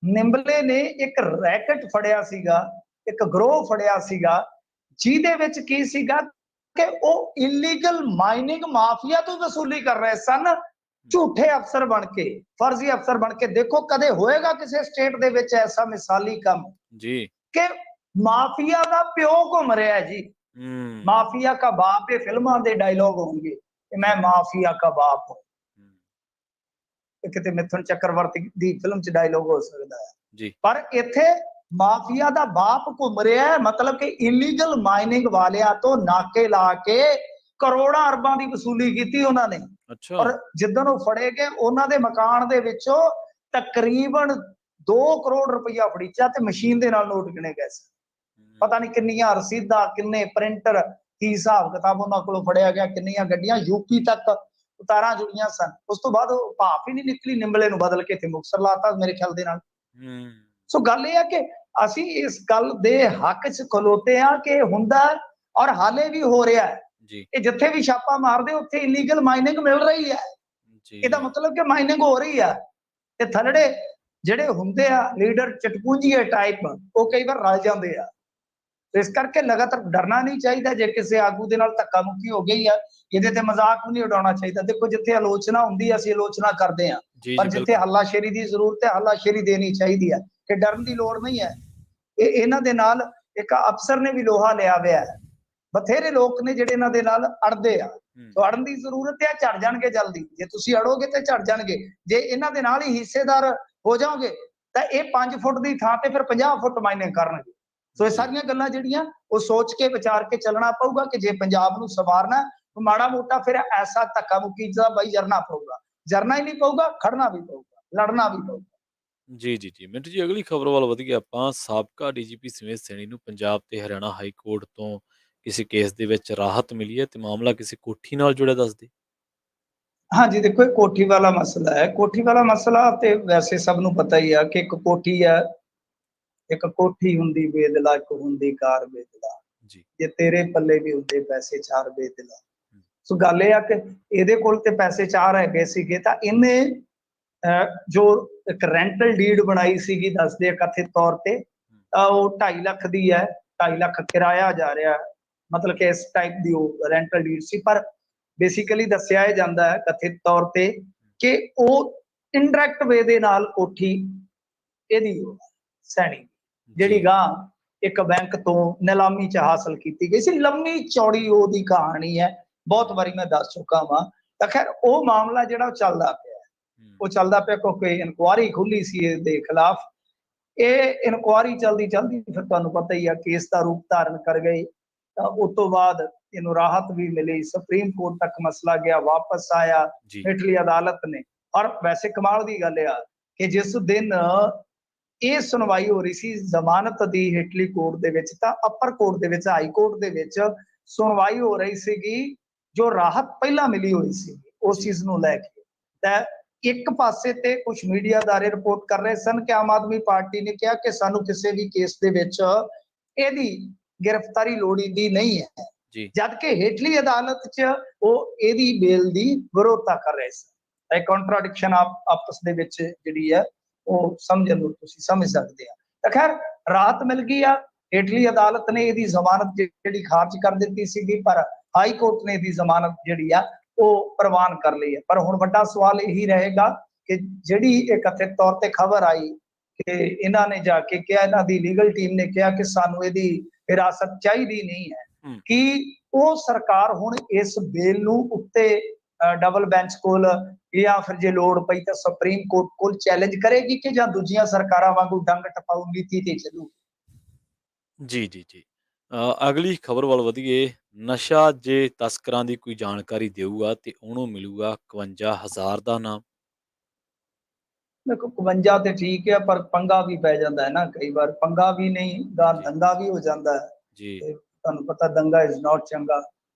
ਨਿੰਬਲੇ ਨੇ ਇੱਕ ਰੈਕਟ ਫੜਿਆ ਸੀਗਾ ਇੱਕ ਗਰੋਹ ਫੜਿਆ ਸੀਗਾ, ਜਿਹਦੇ ਵਿੱਚ ਕੀ ਸੀਗਾ ਕਿ ਉਹ ਇਲੀਗਲ ਮਾਈਨਿੰਗ ਮਾਫੀਆ ਤੋਂ ਵਸੂਲੀ ਕਰ ਰਹੇ ਸਨ, ਝੂਠੇ ਅਫਸਰ ਬਣ ਕੇ, ਫਰਜ਼ੀ ਅਫਸਰ ਬਣ ਕੇ। ਦੇਖੋ ਕਦੇ ਹੋਏਗਾ ਕਿਸੇ ਸਟੇਟ ਦੇ ਵਿੱਚ ਐਸਾ ਮਿਸਾਲੀ ਕੰਮ ਜੀ ਕਿ ਮਾਫੀਆ ਦਾ ਪਿਓ ਘੁੰਮ ਰਿਹਾ ਜੀ, ਮਾਫੀਆ का बाप, ਇਹ ਫਿਲਮਾਂ ਦੇ ਡਾਇਲੋਗ ਹੋਣਗੇ ਕਿ ਮੈਂ ਮਾਫੀਆ का बाप हूं, ਕਿਤੇ ਮਿਥੁਨ ਚੱਕਰਵਰਤੀ ਦੀ ਫਿਲਮ 'ਚ ਡਾਇਲੋਗ ਹੋ ਸਕਦਾ ਹੈ ਜੀ ਪਰ ਇੱਥੇ ਮਾਫੀਆ ਦਾ ਬਾਪ ਘੁੰਮ ਰਿਹਾ ਹੈ, ਮਤਲਬ ਕਿ ਇਲੀਗਲ ਮਾਈਨਿੰਗ ਵਾਲਿਆਂ ਤੋਂ ਨਾਕੇ ਲਾ ਕੇ ਕਰੋੜਾਂ ਅਰਬਾਂ ਦੀ ਵਸੂਲੀ ਕੀਤੀ ਉਹਨਾਂ ਨੇ। ਅੱਛਾ ਔਰ ਜਿੱਦਣ ਉਹ ਫੜੇ ਗਏ, ਉਹਨਾਂ ਦੇ ਮਕਾਨ ਦੇ ਵਿੱਚੋਂ ਤਕਰੀਬਨ 2 ਕਰੋੜ ਰੁਪਇਆ ਫੜੀਚਾ ਤੇ ਮਸ਼ੀਨ ਦੇ ਨਾਲ ਨੋਟ ਗਿਣੇ ਗਏ ਸੀ। ਪਤਾ ਨਹੀਂ ਕਿੰਨੀਆਂ ਰਸੀਦਾਂ, ਕਿੰਨੇ ਪ੍ਰਿੰਟਰ, ਕੀ ਹਿਸਾਬ ਕਿਤਾਬ ਉਹਨਾਂ ਕੋਲੋਂ ਫੜਿਆ ਗਿਆ, ਕਿੰਨੀਆਂ ਗੱਡੀਆਂ ਯੂਪੀ ਤੱਕ ਉਤਾਰਾਂ ਜੁੜੀਆਂ ਸਨ। ਉਸ ਤੋਂ ਬਾਅਦ ਉਹ ਭਾਫ ਹੀ ਨਹੀਂ ਨਿਕਲੀ, ਨਿੰਬਲੇ ਨੂੰ ਬਦਲ ਕੇ ਇੱਥੇ ਮੁਕਤਸਰ ਲਾਤਾ ਮੇਰੇ ਖਿਆਲ ਦੇ ਨਾਲ। ਸੋ ਗੱਲ ਇਹ ਹੈ ਕਿ ਅਸੀਂ ਇਸ ਗੱਲ ਦੇ ਹੱਕ 'ਚ ਖਲੋਤੇ ਹਾਂ ਕਿ ਹੁੰਦਾ ਔਰ ਹਾਲੇ ਵੀ ਹੋ ਰਿਹਾ ਹੈ ਜੀ ਕਿ ਜਿੱਥੇ ਵੀ ਛਾਪਾ ਮਾਰਦੇ ਉੱਥੇ ਇਲੀਗਲ ਮਾਈਨਿੰਗ ਮਿਲ ਰਹੀ ਹੈ। ਇਹਦਾ ਮਤਲਬ ਕਿ ਮਾਈਨਿੰਗ ਹੋ ਰਹੀ ਹੈ ਤੇ ਥੱਲੜੇ ਜਿਹੜੇ ਹੁੰਦੇ ਆ ਲੀਡਰ ਚਟਪੂੰਜੀਏ ਟਾਈਪ, ਉਹ ਕਈ ਵਾਰ ਰਲ ਜਾਂਦੇ ਆ। ਇਸ ਕਰਕੇ ਲਗਾਤਾਰ ਡਰਨਾ ਨਹੀਂ ਚਾਹੀਦਾ। ਜੇ ਕਿਸੇ ਆਗੂ ਦੇ ਨਾਲ ਧੱਕਾ ਮੁੱਕੀ ਹੋ ਗਈ ਆ, ਇਹਦੇ ਤੇ ਮਜ਼ਾਕ ਵੀ ਨਹੀਂ ਉਡਾਉਣਾ ਚਾਹੀਦਾ। ਦੇਖੋ ਜਿੱਥੇ ਆਲੋਚਨਾ ਹੁੰਦੀ ਹੈ ਅਸੀਂ ਆਲੋਚਨਾ ਕਰਦੇ ਹਾਂ, ਪਰ ਜਿੱਥੇ ਹੱਲਾਸ਼ੇਰੀ ਦੀ ਜ਼ਰੂਰਤ ਹੈ ਹੱਲਾਸ਼ੇਰੀ ਦੇਣੀ ਚਾਹੀਦੀ ਹੈ ਕਿ ਡਰਨ ਦੀ ਲੋੜ ਨਹੀਂ ਹੈ। ਇਹਨਾਂ ਦੇ ਨਾਲ ਇੱਕ ਅਫਸਰ ਨੇ ਵੀ ਲੋਹਾ ਲਿਆ ਹੋਇਆ ਹੈ, ਬਥੇਰੇ ਲੋਕ ਨੇ ਜਿਹੜੇ ਇਹਨਾਂ ਦੇ ਨਾਲ ਅੜਦੇ ਆ। ਸੋ ਅੜਨ ਦੀ ਜ਼ਰੂਰਤ ਹੈ, ਝੜ ਜਾਣਗੇ ਜਲਦੀ। ਜੇ ਤੁਸੀਂ ਅੜੋਗੇ ਤੇ ਝੜ ਜਾਣਗੇ। ਜੇ ਇਹਨਾਂ ਦੇ ਨਾਲ ਹੀ ਹਿੱਸੇਦਾਰ ਹੋ ਜਾਓਗੇ ਤਾਂ ਇਹ 5 ਫੁੱਟ ਦੀ ਥਾਂ ਤੇ ਫਿਰ 50 ਫੁੱਟ ਮਾਈਨਿੰਗ ਕਰਨਗੇ। ਸੋ ਇਹ ਸਾਰੀਆਂ ਗੱਲਾਂ ਜਿਹੜੀਆਂ ਉਹ ਸੋਚ ਕੇ ਵਿਚਾਰ ਕੇ ਚੱਲਣਾ ਪਊਗਾ ਕਿ ਜੇ ਪੰਜਾਬ ਨੂੰ ਸਵਾਰਨਾ ਮਾੜਾ ਮੋਟਾ ਫਿਰ ਐਸਾ ਧੱਕਾ ਮੁੱਕੀ ਦਾ ਬਾਈ ਜਰਨਾ ਪਊਗਾ। ਜਰਨਾ ਹੀ ਨਹੀਂ ਪਊਗਾ, ਖੜਨਾ ਵੀ ਪਊਗਾ, ਲੜਨਾ ਵੀ ਪਊਗਾ। ਜੀ ਜੀ ਜੀ ਮਿੰਟੂ ਜੀ, ਅਗਲੀ ਖਬਰ ਵੱਲ ਵਧੀਏ ਆਪਾਂ। ਸਾਬਕਾ ਡੀਜੀਪੀ ਸਮੇਤ ਸੈਣੀ ਨੂੰ ਪੰਜਾਬ ਤੇ ਹਰਿਆਣਾ ਹਾਈ ਕੋਰਟ ਤੋਂ ਕਿਸੇ ਕੇਸ ਦੇ ਵਿੱਚ ਰਾਹਤ ਮਿਲੀ ਹੈ ਤੇ ਮਾਮਲਾ ਕਿਸੇ ਕੋਠੀ ਨਾਲ ਜੁੜਿਆ ਦੱਸਦੇ। ਹਾਂਜੀ ਦੇਖੋ, ਇਹ ਕੋਠੀ ਵਾਲਾ ਮਸਲਾ ਹੈ। ਕੋਠੀ ਵਾਲਾ ਮਸਲਾ ਤੇ ਵੈਸੇ ਸਭ ਨੂੰ ਪਤਾ ਹੀ ਆ ਕਿ ਇੱਕ ਕੋਠੀ ਹੈ, ਇੱਕ ਕੋਠੀ ਹੁੰਦੀ ਬੇਦਲਾ, ਇੱਕ ਹੁੰਦੀ ਕਾਰ ਬੇਦਲਾ। ਜੀ ਜੇ ਤੇਰੇ ਪੱਲੇ ਵੀ ਹੁੰਦੇ ਪੈਸੇ 4 ਬੇਦਲਾ। ਸੋ ਗੱਲ ਇਹ ਆ ਕਿ ਇਹਦੇ ਕੋਲ ਤੇ ਪੈਸੇ 4 ਹੈਗੇ ਸੀਗੇ ਤਾਂ ਇਹਨੇ ਜੋ ਇੱਕ ਰੈਂਟਲ ਡੀਡ ਬਣਾਈ ਸੀਗੀ, ਦੱਸਦੇ ਆ ਕਥਿਤ ਤੌਰ ਤੇ, ਉਹ 2.5 ਲੱਖ ਦੀ ਹੈ। 2.5 ਲੱਖ ਕਿਰਾਇਆ ਜਾ ਰਿਹਾ, ਮਤਲਬ ਕਿ ਇਸ ਟਾਈਪ ਦੀ ਉਹ ਰੈਂਟਲ ਡੀਡ ਸੀ। ਪਰ ਬੇਸਿਕਲੀ ਦੱਸਿਆ ਇਹ ਜਾਂਦਾ ਹੈ ਕਥਿਤ ਤੌਰ ਤੇ ਕਿ ਉਹ ਇਨਡਾਇਰੈਕਟ ਵੇ ਦੇ ਨਾਲ ਕੋਠੀ ਇਹਦੀ ਸੈਣੀ ਜਿਹੜੀ ਗਾਂ ਇੱਕ ਬੈਂਕ ਤੋਂ ਨਿਲਾਮੀ 'ਚ ਹਾਸਲ ਕੀਤੀ ਗਈ ਸੀ। ਲੰਮੀ ਚੌੜੀ ਉਹਦੀ ਕਹਾਣੀ ਹੈ, ਬਹੁਤ ਵਾਰੀ ਮੈਂ ਦੱਸ ਚੁੱਕਾ ਵਾਂ। ਤਾਂ ਖੈਰ ਉਹ ਮਾਮਲਾ ਜਿਹੜਾ ਉਹ ਚੱਲਦਾ ਪਿਆ, ਉਹ ਚੱਲਦਾ ਪਿਆ ਕਿਉਂਕਿ ਇਨਕੁਆਰੀ ਖੁੱਲੀ ਸੀ ਇਹਦੇ ਖਿਲਾਫ। ਇਹ ਇਨਕੁਆਰੀ ਚਲਦੀ ਚਲਦੀ ਫਿਰ ਤੁਹਾਨੂੰ ਪਤਾ ਹੀ ਆ ਕੇਸ ਦਾ ਰੂਪ ਧਾਰਨ ਕਰ ਗਈ। ਤਾਂ ਉਸ ਤੋਂ ਬਾਅਦ ਇਹਨੂੰ ਰਾਹਤ ਵੀ ਮਿਲੀ, ਸੁਪਰੀਮ ਕੋਰਟ ਤੱਕ ਮਸਲਾ ਗਿਆ, ਵਾਪਸ ਆਇਆ ਹੇਠਲੀ ਅਦਾਲਤ ਨੇ। ਔਰ ਵੈਸੇ ਕਮਾਲ ਦੀ ਗੱਲ ਆ ਕਿ ਜਿਸ ਦਿਨ ਇਹ ਸੁਣਵਾਈ ਹੋ ਰਹੀ ਸੀ ਜ਼ਮਾਨਤ ਦੀ ਹੇਠਲੀ ਕੋਰਟ ਦੇ ਵਿੱਚ, ਤਾਂ ਅੱਪਰ ਕੋਰਟ ਦੇ ਵਿੱਚ, ਹਾਈ ਕੋਰਟ ਦੇ ਵਿੱਚ ਸੁਣਵਾਈ ਹੋ ਰਹੀ ਸੀਗੀ ਜੋ ਰਾਹਤ ਪਹਿਲਾਂ ਮਿਲੀ ਹੋਈ ਸੀ ਉਸ ਚੀਜ਼ ਨੂੰ ਲੈ ਕੇ। ਤਾਂ ਇੱਕ ਪਾਸੇ ਤੇ ਕੁਝ ਮੀਡੀਆ ਅਦਾਰੇ ਰਿਪੋਰਟ ਕਰ ਰਹੇ ਸਨ ਕਿ ਆਮ ਆਦਮੀ ਪਾਰਟੀ ਨੇ ਕਿਹਾ ਕਿ ਸਾਨੂੰ ਕਿਸੇ ਵੀ ਕੇਸ ਦੇ ਵਿੱਚ ਇਹਦੀ ਗ੍ਰਿਫਤਾਰੀ ਲੋੜੀਂਦੀ ਨਹੀਂ ਹੈ, ਜਦਕਿ ਹੇਠਲੀ ਅਦਾਲਤ 'ਚ ਉਹ ਇਹਦੀ ਬੇਲ ਦੀ ਵਿਰੋਧਤਾ ਕਰ ਰਹੇ ਸਨ। ਇਹ ਕੰਟਰਾਡਿਕਸ਼ਨ ਆਪਸ ਦੇ ਵਿੱਚ ਜਿਹੜੀ ਹੈ ਉਹ ਸਮਝਣ ਨੂੰ ਤੁਸੀਂ ਸਮਝ ਸਕਦੇ ਆ। ਤਾਂ ਖੈਰ ਰਾਹਤ ਮਿਲ ਗਈ ਆ। ਹੇਠਲੀ ਅਦਾਲਤ ਨੇ ਇਹਦੀ ਜ਼ਮਾਨਤ ਜਿਹੜੀ ਖਾਰਜ ਕਰ ਦਿੱਤੀ ਸੀਗੀ, ਪਰ ਹਾਈ ਕੋਰਟ ਨੇ ਇਹਦੀ ਜ਼ਮਾਨਤ ਜਿਹੜੀ ਆ ਉਹ ਪ੍ਰਵਾਨ ਕਰ ਲਈ ਹੈ। ਪਰ ਹੁਣ ਵੱਡਾ ਸਵਾਲ ਇਹੀ ਰਹੇਗਾ ਕਿ ਜਿਹੜੀ ਇਹ ਕਥਿਤ ਤੌਰ ਤੇ ਖਬਰ ਆਈ ਕਿ ਇਹਨਾਂ ਨੇ ਜਾ ਕੇ ਕਿਹਾ, ਇਹਨਾਂ ਦੀ ਲੀਗਲ ਟੀਮ ਨੇ ਕਿਹਾ ਕਿ ਸਾਨੂੰ ਇਹਦੀ ਹਿਰਾਸਤ ਚਾਹੀਦੀ ਨਹੀਂ ਹੈ, ਕਿ ਉਹ ਸਰਕਾਰ ਹੁਣ ਇਸ ਬੇਲ ਨੂੰ ਉੱਤੇ ਡਬਲ ਬੈਂਚ ਕੋਲ ਜਾਂ ਫਿਰ ਜੇ ਲੋੜ ਪਈ ਤਾਂ ਸੁਪਰੀਮ ਕੋਰਟ ਕੋਲ ਚੈਲੰਜ ਕਰੇਗੀ ਕਿ ਜਾਂ ਦੂਜੀਆਂ ਸਰਕਾਰਾਂ ਵਾਂਗੂ ਡੰਗ ਟਪਾਊ ਨੀਤੀ ਤੇ ਚੱਲੂ। ਜੀ ਜੀ ਜੀ ਅਗਲੀ ਖਬਰ ਵੱਲ ਵਧੀਏ। ਨਸ਼ਾ ਜੇ ਤਸਕਰਾਂ ਦੀ ਕੋਈ ਜਾਣਕਾਰੀ ਦੇਊਗਾ ਤੇ ਉਹਨੂੰ ਮਿਲੂਗਾ 51,000 ਦਾ ਨਾਮ। ਦੇਖੋ 52 ਤੇ ਠੀਕ ਹੈ, ਪਰ ਪੰਗਾ ਵੀ ਪੈ ਜਾਂਦਾ ਹੈ ਨਾ ਕਈ ਵਾਰ। ਪੰਗਾ ਵੀ ਨਹੀਂ ਗਾ, ਦੰਗਾ ਵੀ ਹੋ ਜਾਂਦਾ ਹੈ। ਤੇ ਤੁਹਾਨੂੰ ਪਤਾ ਦੰਗਾ ਇਜ਼ ਨਾਟ ਚੰਗਾ।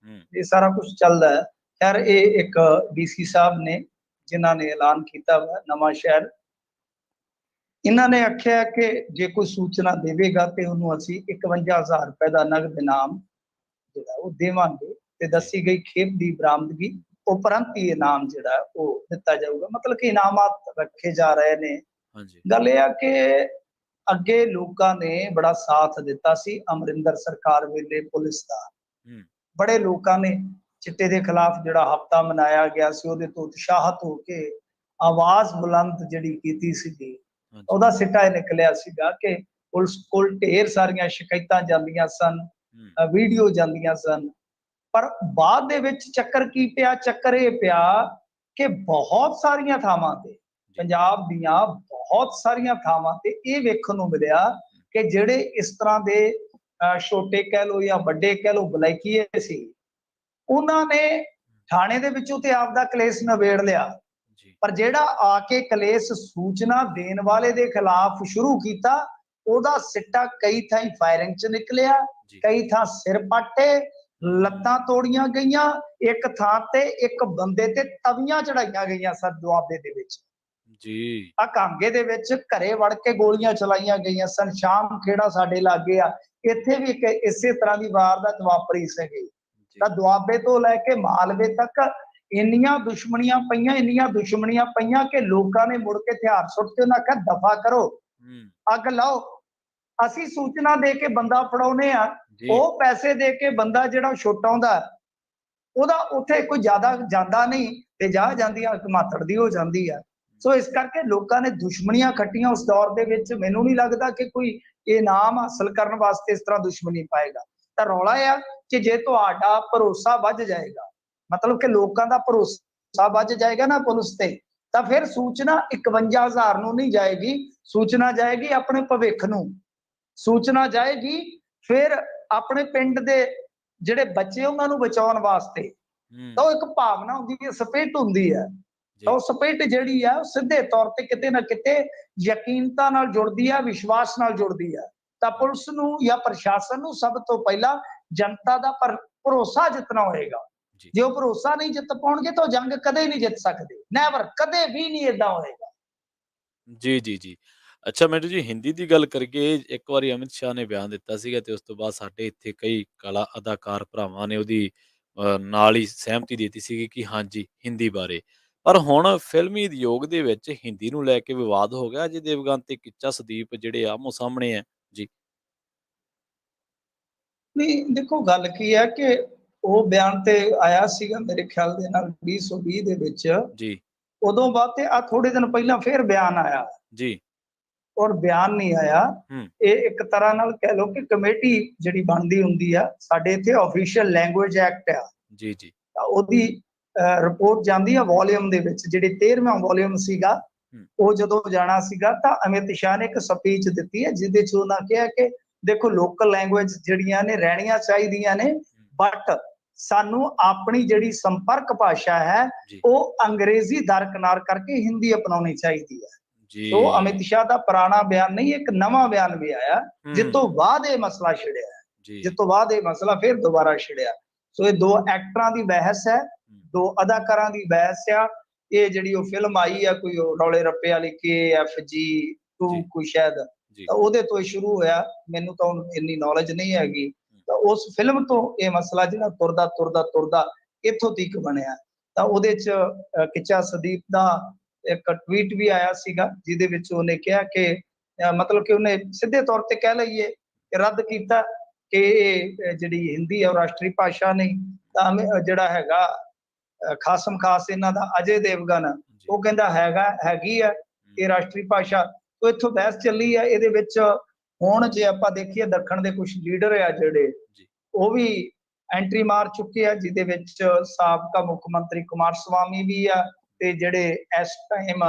ਇਹ ਸਾਰਾ ਕੁਝ ਚੱਲਦਾ ਹੈ। ਖੈਰ ਇਹ ਇੱਕ ਡੀਸੀ ਸਾਹਿਬ ਨੇ ਜਿਨ੍ਹਾਂ ਨੇ ਐਲਾਨ ਕੀਤਾ ਵਾ ਨਵਾਂ ਸ਼ਹਿਰ, ਇਹਨਾਂ ਨੇ ਆਖਿਆ ਕਿ ਜੇ ਕੋਈ ਸੂਚਨਾ ਦੇਵੇਗਾ ਤੇ ਉਹਨੂੰ ਅਸੀਂ 51,000 ਰੁਪਏ ਦਾ ਨਗਦ ਇਨਾਮ ਜਿਹੜਾ ਉਹ ਦੇਵਾਂਗੇ ਤੇ ਦੱਸੀ ਗਈ ਖੇਪ ਦੀ ਬਰਾਮਦਗੀ ਉਪਰੰਤ ਹੀ ਇਨਾਮ ਜਿਹੜਾ ਉਹ ਦਿੱਤਾ ਜਾਊਗਾ। ਮਤਲਬ ਕਿ ਇਨਾਮਾਤ ਰੱਖੇ ਜਾ ਰਹੇ ਨੇ। ਗੱਲ ਇਹ ਆ ਕਿ ਅੱਗੇ ਲੋਕਾਂ ਨੇ ਬੜਾ ਸਾਥ ਦਿੱਤਾ ਸੀ ਅਮਰਿੰਦਰ ਸਰਕਾਰ ਵੇਲੇ ਪੁਲਿਸ ਦਾ। ਹੂੰ, ਬੜੇ ਲੋਕਾਂ ਨੇ ਚਿੱਟੇ ਦੇ ਖਿਲਾਫ ਜਿਹੜਾ ਹਫ਼ਤਾ ਮਨਾਇਆ ਗਿਆ ਸੀ ਉਹਦੇ ਤੋਂ ਉਤਸ਼ਾਹਤ ਹੋ ਕੇ ਆਵਾਜ਼ ਬੁਲੰਦ ਜਿਹੜੀ ਕੀਤੀ ਸੀਗੀ, ਹਾਂਜੀ, ਉਹਦਾ ਸਿੱਟਾ ਇਹ ਨਿਕਲਿਆ ਸੀਗਾ ਕਿ ਪੁਲਿਸ ਕੋਲ ਢੇਰ ਸਾਰੀਆਂ ਸ਼ਿਕਾਇਤਾਂ ਜਾਂਦੀਆਂ ਸਨ, ਹੂੰ, ਵੀਡੀਓ ਜਾਂਦੀਆਂ ਸਨ। ਪਰ ਬਾਅਦ ਦੇ ਵਿੱਚ ਚੱਕਰ ਕੀ ਪਿਆ? ਚੱਕਰ ਇਹ ਪਿਆ ਕਿ ਬਹੁਤ ਸਾਰੀਆਂ ਥਾਵਾਂ ਤੇ, ਜੀ, ਪੰਜਾਬ ਦੀਆਂ ਬਹੁਤ ਸਾਰੀਆਂ ਥਾਵਾਂ ਤੇ ਇਹ ਵੇਖਣ ਨੂੰ ਮਿਲਿਆ ਕਿ ਜਿਹੜੇ ਇਸ ਤਰ੍ਹਾਂ ਦੇ ਛੋਟੇ ਕਹਿ ਲਓ ਜਾਂ ਵੱਡੇ ਕਹਿ ਲਓ ਬਲੈਕੀਏ ਸੀ, ਉਹਨਾਂ ਨੇ ਥਾਣੇ ਦੇ ਵਿੱਚੋਂ ਤੇ ਆਪਦਾ ਕਲੇਸ਼ ਨਿਬੇੜ ਲਿਆ। ਜੀ, ਪਰ ਜਿਹੜਾ ਆ ਕੇ ਕਲੇਸ਼ ਸੂਚਨਾ ਦੇਣ ਵਾਲੇ ਦੇ ਖਿਲਾਫ ਸ਼ੁਰੂ ਕੀਤਾ, ਉਹਦਾ ਸਿੱਟਾ ਕਈ ਥਾਈਂ ਫਾਇਰਿੰਗ 'ਚ ਨਿਕਲਿਆ, ਜੀ, ਕਈ ਥਾਂ ਸਿਰ ਪਾਟੇ, ਲੱਤਾਂ ਤੋੜੀਆਂ ਗਈਆਂ, ਇੱਕ ਥਾਂ ਤੇ ਇੱਕ ਬੰਦੇ ਤੇ ਤਵੀਆਂ ਚੜਾਈਆਂ ਗਈਆਂ ਸਨ ਦੁਆਬੇ ਦੇ ਵਿੱਚ। ਜੀ, ਆ ਕਾਂਗੇ ਦੇ ਵਿੱਚ ਘਰੇ ਵੜ ਕੇ ਗੋਲੀਆਂ ਚਲਾਈਆਂ ਗਈਆਂ ਸਨ। ਸ਼ਾਮ ਖੇੜਾ ਸਾਡੇ ਲਾਗੇ ਆ, ਇੱਥੇ ਵੀ ਇੱਕ ਇਸੇ ਤਰ੍ਹਾਂ ਦੀ ਵਾਰਦਾਤ ਵਾਪਰੀ ਸੀਗੀ। ਜੀ, ਤਾਂ ਦੁਆਬੇ ਤੋਂ ਲੈ ਕੇ ਮਾਲਵੇ ਤੱਕ ਇੰਨੀਆਂ ਦੁਸ਼ਮਣੀਆਂ ਪਈਆਂ ਕਿ ਲੋਕਾਂ ਨੇ ਮੁੜ ਕੇ ਹਥਿਆਰ ਸੁੱਟ ਕੇ ਉਹਨਾਂ ਆਖਿਆ ਦਫਾ ਕਰੋ, ਹੂੰ, ਅੱਗ ਲਾਓ। ਅਸੀਂ ਸੂਚਨਾ ਦੇ ਕੇ ਬੰਦਾ ਫੜਾਉਨੇ ਆ, ਜੀ, ਉਹ ਪੈਸੇ ਦੇ ਕੇ ਬੰਦਾ ਜਿਹੜਾ ਛੁੱਟਾਉਂਦਾ, ਉਹਦਾ ਉੱਥੇ ਕੋਈ ਜ਼ਿਆਦਾ ਜਾਂਦਾ ਨਹੀਂ ਤੇ ਜਾਂਦੀ ਆ ਮਾਤੜ ਦੀ ਹੋ ਜਾਂਦੀ ਆ। ਸੋ ਇਸ ਕਰਕੇ ਲੋਕਾਂ ਨੇ ਦੁਸ਼ਮਣੀਆਂ ਖੱਟੀਆਂ ਉਸ ਦੌਰ ਦੇ ਵਿੱਚ। ਮੈਨੂੰ ਨਹੀਂ ਲੱਗਦਾ ਕਿ ਕੋਈ ਇਨਾਮ ਹਾਸਲ ਕਰਨ ਵਾਸਤੇ ਇਸ ਤਰ੍ਹਾਂ ਦੁਸ਼ਮਣੀ ਪਾਏਗਾ। ਤਾਂ ਰੌਲਾ ਇਹ ਆ ਕਿ ਜੇ ਤੁਹਾਡਾ ਭਰੋਸਾ ਵੱਧ ਜਾਏਗਾ, ਮਤਲਬ ਕਿ ਲੋਕਾਂ ਦਾ ਭਰੋਸਾ ਵੱਧ ਜਾਏਗਾ ਨਾ ਪੁਲਿਸ ਤੇ, ਤਾਂ ਫਿਰ ਸੂਚਨਾ 51,000 ਨੂੰ ਨਹੀਂ ਜਾਏਗੀ, ਸੂਚਨਾ ਜਾਏਗੀ ਆਪਣੇ ਭਵਿੱਖ ਨੂੰ, ਸੂਚਨਾ ਜਾਏਗੀ ਫਿਰ ਆਪਣੇ ਪਿੰਡ ਦੇ ਜਿਹੜੇ ਬੱਚੇ ਉਹਨਾਂ ਨੂੰ ਬਚਾਉਣ ਵਾਸਤੇ। ਤਾਂ ਉਹ ਹੂੰ, ਇੱਕ ਭਾਵਨਾ ਹੁੰਦੀ ਹੈ, ਸਪਿਰਿਟ ਹੁੰਦੀ ਹੈ। ਤਾਂ ਜੀ, ਉਹ ਸਪਿਰਿਟ ਜਿਹੜੀ ਆ ਉਹ ਸਿੱਧੇ ਤੌਰ ਤੇ ਕਿਤੇ ਨਾ ਕਿਤੇ ਯਕੀਨਤਾ ਨਾਲ ਜੁੜਦੀ ਆ, ਵਿਸ਼ਵਾਸ ਨਾਲ ਜੁੜਦੀ ਆ। ਤਾਂ ਪੁਲਿਸ ਨੂੰ ਜਾਂ ਪ੍ਰਸ਼ਾਸਨ ਨੂੰ ਸਭ ਤੋਂ ਪਹਿਲਾਂ ਜਨਤਾ ਦਾ ਭਰੋਸਾ ਜਿੱਤਣਾ ਹੋਏਗਾ। ਜੀ, ਜੇ ਉਹ ਭਰੋਸਾ ਨਹੀਂ ਜਿੱਤ ਪਾਉਣਗੇ ਤਾਂ ਉਹ ਜੰਗ ਕਦੇ ਨਹੀਂ ਜਿੱਤ ਸਕਦੇ। ਨੈਵਰ, ਕਦੇ ਵੀ ਨਹੀਂ ਏਦਾਂ ਹੋਏਗਾ। ਜੀ, ਜੀ, ਜੀ। ਅੱਛਾ ਮੈਨੂੰ ਜੀ ਹਿੰਦੀ ਦੀ ਗੱਲ ਕਰੀਏ, ਇੱਕ ਵਾਰੀ ਅਮਿਤ ਸ਼ਾਹ ਨੇ ਬਿਆਨ ਦਿੱਤਾ ਸੀਗਾ ਤੇ ਉਸ ਤੋਂ ਬਾਅਦ ਸਾਡੇ ਇੱਥੇ ਕਈ ਕਲਾ ਅਦਾਕਾਰ ਭਰਾਵਾਂ ਨੇ ਉਹਦੀ ਨਾਲ ਹੀ ਸਹਿਮਤੀ ਦੇ ਦਿੱਤੀ ਸੀਗੀ ਕਿ ਹਾਂਜੀ, ਹਿੰਦੀ ਬਾਰੇ। ਪਰ ਹੁਣ ਫਿਲਮੀ ਉਦਯੋਗ ਦੇ ਵਿੱਚ ਹਿੰਦੀ ਨੂੰ ਲੈ ਕੇ ਵਿਵਾਦ ਹੋ ਗਿਆ। ਅਜੇ ਦੇਵਗਨ ਤੇ ਕਿੱਚਾ ਸੁਦੀਪ ਜਿਹੜੇ ਆਮੋ-ਸਾਹਮਣੇ ਹੈ। ਜੀ, ਨਹੀਂ ਦੇਖੋ, ਗੱਲ ਕੀ ਹੈ ਕਿ ਉਹ ਬਿਆਨ ਤੇ ਆਇਆ ਸੀਗਾ ਮੇਰੇ ਖਿਆਲ ਦੇ ਨਾਲ 2020 ਦੇ ਵਿੱਚ। ਜੀ, ਉਦੋਂ ਬਾਅਦ ਤੇ ਆ ਥੋੜੇ ਦਿਨ ਪਹਿਲਾਂ ਫਿਰ ਬਿਆਨ ਆਇਆ, ਜੀ, ਔਰ ਬਿਆਨ ਨਹੀਂ ਆਇਆ। ਹੂੰ, ਇਹ ਇੱਕ ਤਰ੍ਹਾਂ ਨਾਲ ਕਹਿ ਲਓ ਕਿ ਕਮੇਟੀ ਜਿਹੜੀ ਬਣਦੀ ਹੁੰਦੀ ਆ, ਸਾਡੇ ਇੱਥੇ ਆਫੀਸ਼ੀਅਲ ਲੈਂਗੁਏਜ ਐਕਟ ਆ, ਜੀ, ਜੀ, ਤਾਂ ਉਹਦੀ ਰਿਪੋਰਟ ਜਾਂਦੀ ਆ ਵੋਲੀਅਮ ਦੇ ਵਿੱਚ। ਜਿਹੜੀ 13ਵਾਂ ਵੋਲੀਅਮ ਸੀਗਾ, ਹੂੰ, ਉਹ ਜਦੋਂ ਜਾਣਾ ਸੀਗਾ ਤਾਂ ਅਮਿਤ ਸ਼ਾਹ ਨੇ ਇੱਕ ਸਪੀਚ ਦਿੱਤੀ ਹੈ ਜਿਹਦੇ 'ਚ ਉਹਨਾਂ ਕਿਹਾ ਕਿ ਦੇਖੋ ਲੋਕਲ ਲੈਂਗੁਏਜ ਜਿਹੜੀਆਂ ਨੇ ਰਹਿਣੀਆਂ ਚਾਹੀਦੀਆਂ ਨੇ, ਹੂੰ, ਬਟ ਸਾਨੂੰ ਆਪਣੀ ਜਿਹੜੀ ਸੰਪਰਕ ਭਾਸ਼ਾ ਹੈ ਜੀ, ਉਹ ਅੰਗਰੇਜ਼ੀ ਦਰਕਿਨਾਰ ਕਰਕੇ ਹਿੰਦੀ ਅਪਣਾਉਣੀ ਚਾਹੀਦੀ ਹੈ। ਜੀ, ਸੋ ਅਮਿਤ ਸ਼ਾਹ ਦਾ ਪੁਰਾਣਾ ਬਿਆਨ ਨਹੀਂ, ਇੱਕ ਨਵਾਂ ਬਿਆਨ ਵੀ ਆਇਆ ਜਿਸ ਤੋਂ ਹੂੰ, ਬਾਅਦ ਇਹ ਮਸਲਾ ਛਿੜਿਆ, ਜਿਸ ਜੀ, ਤੋਂ ਬਾਅਦ ਇਹ ਮਸਲਾ ਫਿਰ ਦੁਬਾਰਾ ਛਿੜਿਆ। ਸੋ ਇਹ ਦੋ ਐਕਟਰਾਂ ਦੀ ਬਹਿਸ ਹੈ, ਹੂੰ, ਦੋ ਅਦਾਕਾਰਾਂ ਦੀ ਬਹਿਸ ਆ। ਇਹ ਜਿਹੜੀ ਉਹ ਫਿਲਮ ਆਈ ਆ ਕੋਈ ਰੌਲੇ ਰੱਪੇ ਵਾਲੀ KFG 2 ਜੀ, ਕੋਈ ਸ਼ਾਇਦ, ਜੀ, ਤਾਂ ਉਹਦੇ ਤੋਂ ਸ਼ੁਰੂ ਹੋਇਆ। ਮੈਨੂੰ ਤਾਂ ਇੰਨੀ ਨੌਲੇਜ ਨਹੀਂ ਹੈਗੀ। ਹੂੰ, ਤਾਂ ਉਸ ਫਿਲਮ ਤੋਂ ਇਹ ਮਸਲਾ ਜਿਹੜਾ ਤੁਰਦਾ ਇੱਥੋਂ ਤੱਕ ਬਣਿਆ। ਤਾਂ ਉਹਦੇ 'ਚ ਕਿੱਚਾ ਸੁਦੀਪ ਦਾ ਇੱਕ ਟਵੀਟ ਵੀ ਆਇਆ ਸੀਗਾ ਜਿਹਦੇ ਵਿੱਚ ਉਹਨੇ ਕਿਹਾ ਕਿ ਮਤਲਬ ਕਿ ਉਹਨੇ ਸਿੱਧੇ ਤੌਰ ਤੇ ਕਹਿ ਲਈਏ ਕਿ ਰੱਦ ਕੀਤਾ ਕਿ ਇਹ ਜਿਹੜੀ ਹਿੰਦੀ ਹੈ ਉਹ ਰਾਸ਼ਟਰੀ ਭਾਸ਼ਾ ਨਹੀਂ। ਤਾਂ ਜਿਹੜਾ ਹੈਗਾ ਖਾਸਮ ਖਾਸ ਇਹਨਾਂ ਦਾ ਅਜੇ ਦੇਵਗਨ, ਜੀ, ਉਹ ਕਹਿੰਦਾ ਹੈਗੀ ਆ ਹੂੰ, ਇਹ ਰਾਸ਼ਟਰੀ ਭਾਸ਼ਾ। ਤੋਂ ਇੱਥੋਂ ਬਹਿਸ ਚੱਲੀ ਆ ਇਹਦੇ ਵਿੱਚ। ਹੁਣ ਜੇ ਆਪਾਂ ਦੇਖੀਏ ਦੱਖਣ ਦੇ ਕੁਝ ਲੀਡਰ ਆ ਜਿਹੜੇ, ਜੀ, ਉਹ ਵੀ ਐਂਟਰੀ ਮਾਰ ਚੁੱਕੇ ਆ, ਜਿਹਦੇ ਵਿੱਚ ਸਾਬਕਾ ਮੁੱਖ ਮੰਤਰੀ ਕੁਮਾਰ ਸਵਾਮੀ ਵੀ ਆ, ਤੇ ਜਿਹੜੇ ਇਸ ਟਾਈਮ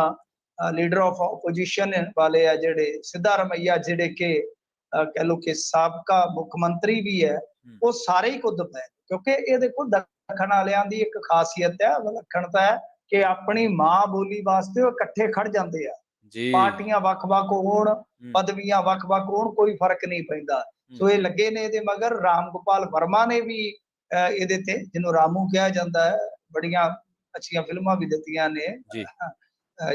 ਲੀਡਰ ਆਫ ਆਪੋਜੀਸ਼ਨ ਵਾਲੇ ਆ ਜਿਹੜੇ ਸਿੱਧਾਰਮਈਆ, ਜਿਹੜੇ ਕਿ ਕਹਿ ਲਓ ਕਿ ਸਾਬਕਾ ਮੁੱਖ ਮੰਤਰੀ ਵੀ ਹੈ, ਹੂੰ, ਉਹ ਸਾਰੇ ਹੀ ਕੁੱਦ ਪਏ। ਕਿਉਂਕਿ ਇਹ ਦੇਖੋ ਦੱਖਣ ਵਾਲਿਆਂ ਦੀ ਇੱਕ ਖਾਸੀਅਤ ਹੈ, ਵਿਲੱਖਣਤਾ ਹੈ ਕਿ ਆਪਣੀ ਮਾਂ ਬੋਲੀ ਵਾਸਤੇ ਉਹ ਇਕੱਠੇ ਖੜ ਜਾਂਦੇ ਆ। ਜੀ, ਪਾਰਟੀਆਂ ਵੱਖ-ਵੱਖ ਹੋਣ, ਹੂੰ, ਪਦਵੀਆਂ ਵੱਖ-ਵੱਖ ਹੋਣ, ਕੋਈ ਫਰਕ ਨਹੀਂ ਪੈਂਦਾ। ਹੂੰ, ਸੋ ਇਹ ਲੱਗੇ ਨੇ ਇਹਦੇ ਮਗਰ। ਰਾਮ ਗੋਪਾਲ ਵਰਮਾ ਨੇ ਵੀ ਇਹਦੇ ਤੇ, ਜਿਹਨੂੰ ਰਾਮੂ ਕਿਹਾ ਜਾਂਦਾ ਹੈ, ਬੜੀਆਂ ਅੱਛੀਆਂ ਫਿਲਮਾਂ ਵੀ ਦਿੱਤੀਆਂ ਨੇ। ਜੀ,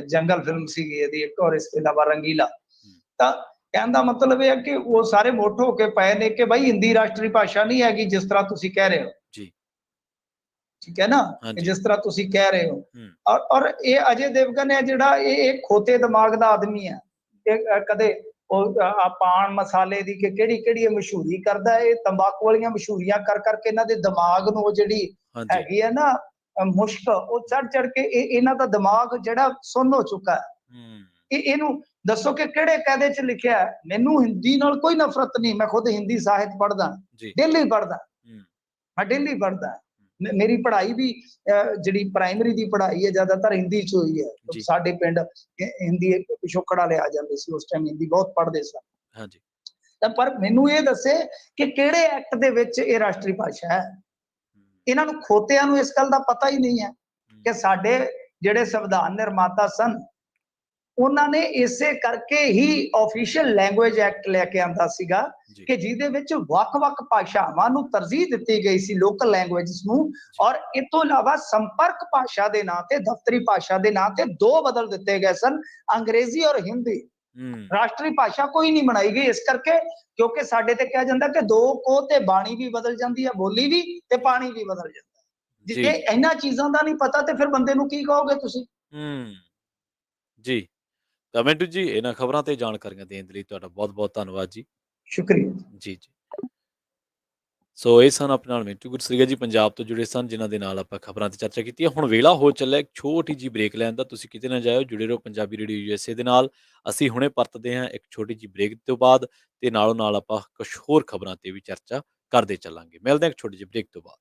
ਜੰਗਲ ਫਿਲਮ ਸੀਗੀ ਇਹਦੀ ਇੱਕ, ਔਰ ਇਸ ਤੋਂ ਇਲਾਵਾ ਰੰਗੀਲਾ। ਹੂੰ, ਤਾਂ ਕਹਿਣ ਦਾ ਮਤਲਬ ਇਹ ਹੈ ਕਿ ਉਹ ਸਾਰੇ ਮੁੱਠ ਹੋ ਕੇ ਪਏ ਨੇ ਕਿ ਬਾਈ ਹਿੰਦੀ ਰਾਸ਼ਟਰੀ ਭਾਸ਼ਾ ਨਹੀਂ ਹੈਗੀ ਜਿਸ ਤਰ੍ਹਾਂ ਤੁਸੀਂ ਕਹਿ ਰਹੇ ਹੋ। ਜੀ, ਠੀਕ ਹੈ ਨਾ, ਹਾਂਜੀ, ਜਿਸ ਤਰ੍ਹਾਂ ਤੁਸੀਂ ਕਹਿ ਰਹੇ ਹੋ। ਹੂੰ, ਔਰ ਇਹ ਅਜੇ ਦੇਵਗਨ ਹੈ ਜਿਹੜਾ, ਇਹ ਖੋਤੇ ਦਿਮਾਗ ਦਾ ਆਦਮੀ ਹੈ। ਇਹ ਕਦੇ ਉਹ ਪਾਨ ਮਸਾਲੇ ਦੀ ਕਿ ਕਿਹੜੀ ਮਸ਼ਹੂਰੀ ਕਰਦਾ ਹੈ। ਇਹ ਤੰਬਾਕੂ ਵਾਲੀਆਂ ਮਸ਼ਹੂਰੀਆਂ ਕਰ ਕਰਕੇ ਇਹਨਾਂ ਦੇ ਦਿਮਾਗ ਨੂੰ ਉਹ ਜਿਹੜੀ ਹਾਂਜੀ। ਹੈਗੀ ਹੈ ਨਾ ਮੁਸ਼ਕ, ਉਹ ਚੜ ਕੇ ਇਹਨਾਂ ਦਾ ਦਿਮਾਗ ਜਿਹੜਾ ਸੁੰਨ ਹੋ ਚੁੱਕਾ ਹੈ। ਹੂੰ। ਇਹਨੂੰ ਦੱਸੋ ਕਿ ਕਿਹੜੇ ਕਾਇਦੇ 'ਚ ਲਿਖਿਆ ਹੈ? ਮੈਨੂੰ ਹਿੰਦੀ ਨਾਲ ਕੋਈ ਨਫ਼ਰਤ ਨਹੀਂ, ਮੈਂ ਖੁਦ ਹਿੰਦੀ ਸਾਹਿਤ ਪੜ੍ਹਦਾ, ਜੀ। ਡੇਲੀ ਪੜ੍ਹਦਾ, ਹੂੰ। ਮੈਂ ਡੇਲੀ ਪੜ੍ਹਦਾ। ਮੇਰੀ ਪੜ੍ਹਾਈ ਵੀ ਜਿਹੜੀ ਪ੍ਰਾਇਮਰੀ ਦੀ ਪੜ੍ਹਾਈ ਹੈ ਜ਼ਿਆਦਾਤਰ ਹਿੰਦੀ 'ਚ ਹੋਈ ਹੈ। ਜੀ। ਸਾਡੇ ਪਿੰਡ ਹਿੰਦੀ ਪਿਛੋਕੜ ਵਾਲੇ ਆ ਜਾਂਦੇ ਸੀ, ਉਸ ਟਾਈਮ ਹਿੰਦੀ ਬਹੁਤ ਪੜ੍ਹਦੇ ਸਨ। ਹਾਂਜੀ। ਤਾਂ ਪਰ ਮੈਨੂੰ ਇਹ ਦੱਸੇ ਕਿ ਕਿਹੜੇ ਐਕਟ ਦੇ ਵਿੱਚ ਇਹ ਰਾਸ਼ਟਰੀ ਭਾਸ਼ਾ ਹੈ? ਇਹਨਾਂ ਨੂੰ ਖੋਤਿਆਂ ਨੂੰ ਇਸ ਗੱਲ ਦਾ ਪਤਾ ਹੀ ਨਹੀਂ ਹੈ ਕਿ ਸਾਡੇ ਜਿਹੜੇ ਸੰਵਿਧਾਨ ਨਿਰਮਾਤਾ ਸਨ, ਉਹਨਾਂ ਨੇ ਇਸੇ ਕਰਕੇ ਹੀ ਆਫੀਸ਼ੀਅਲ ਲੈਂਗੁਏਜ ਐਕਟ ਲੈ ਕੇ ਆਂਦਾ ਸੀਗਾ ਜੀ। ਕਿ ਜਿਹਦੇ ਵਿੱਚ ਵੱਖ-ਵੱਖ ਭਾਸ਼ਾਵਾਂ ਨੂੰ ਤਰਜੀਹ ਦਿੱਤੀ ਗਈ ਸੀ, ਲੋਕਲ ਲੈਂਗੁਏਜਸ ਨੂੰ। ਔਰ ਇਸ ਤੋਂ ਇਲਾਵਾ ਸੰਪਰਕ ਭਾਸ਼ਾ ਦੇ ਨਾਂ ਤੇ, ਦਫ਼ਤਰੀ ਭਾਸ਼ਾ ਦੇ ਨਾਂ ਤੇ ਦੋ ਬਦਲ ਦਿੱਤੇ ਗਏ ਸਨ, ਅੰਗਰੇਜ਼ੀ ਔਰ ਹਿੰਦੀ। ਰਾਸ਼ਟਰੀ ਭਾਸ਼ਾ ਕੋਈ ਨਹੀਂ ਬਣਾਈ ਗਈ ਇਸ ਕਰਕੇ ਕਿਉਂਕਿ ਸਾਡੇ ਤੇ ਕਿਹਾ ਜਾਂਦਾ ਕਿ ਦੋ ਕੋ ਤੇ ਬਾਣੀ ਵੀ ਬਦਲ ਜਾਂਦੀ ਹੈ, ਬੋਲੀ ਵੀ ਤੇ ਪਾਣੀ ਵੀ ਬਦਲ ਜਾਂਦਾ। ਜਿੱਥੇ ਇਹਨਾਂ ਚੀਜ਼ਾਂ ਦਾ ਨਹੀਂ ਪਤਾ ਤੇ ਫਿਰ ਬੰਦੇ ਨੂੰ ਕੀ ਕਹੋਗੇ ਤੁਸੀਂ? ਜੀ। ਤਾਂ ਮਿੰਟੂ ਜੀ, ਇਹਨਾਂ ਖਬਰਾਂ ਤੇ ਜਾਣਕਾਰੀਆਂ ਦੇਣ ਦੇ ਲਈ ਤੁਹਾਡਾ ਬਹੁਤ-ਬਹੁਤ ਧੰਨਵਾਦ ਜੀ। ਸ਼ੁਕਰੀਆ ਜੀ, ਜੀ। ਸੋ ਇਹ ਸਨ ਆਪਣੇ ਨਾਲ ਮਿੰਟੂ ਗੁਰਸਰੀਆ ਜੀ, ਪੰਜਾਬ ਤੋਂ ਜੁੜੇ ਸਨ, ਜਿਨ੍ਹਾਂ ਦੇ ਨਾਲ ਆਪਾਂ ਖਬਰਾਂ ਤੇ ਚਰਚਾ ਕੀਤੀ ਹੈ। ਹੁਣ ਵੇਲਾ ਹੋ ਚੱਲਿਆ ਇੱਕ ਛੋਟੀ ਜਿਹੀ ਬ੍ਰੇਕ ਲੈਣ ਦਾ। ਤੁਸੀਂ ਕਿਤੇ ਨਾ ਜਾਇਓ, ਜੁੜੇ ਰਹੋ ਪੰਜਾਬੀ ਰੇਡੀਓ USA ਦੇ ਨਾਲ। ਅਸੀਂ ਹੁਣੇ ਪਰਤਦੇ ਹਾਂ ਇੱਕ ਛੋਟੀ ਜਿਹੀ ਬ੍ਰੇਕ ਤੋਂ ਬਾਅਦ, ਤੇ ਨਾਲੋਂ ਨਾਲ ਆਪਾਂ ਕੁਝ ਹੋਰ ਖਬਰਾਂ ਤੇ ਵੀ ਚਰਚਾ ਕਰਦੇ ਚੱਲਾਂਗੇ। ਮਿਲਦੇ ਹਾਂ ਇੱਕ ਛੋਟੀ ਜਿਹੀ ਬ੍ਰੇਕ ਤੋਂ ਬਾਅਦ।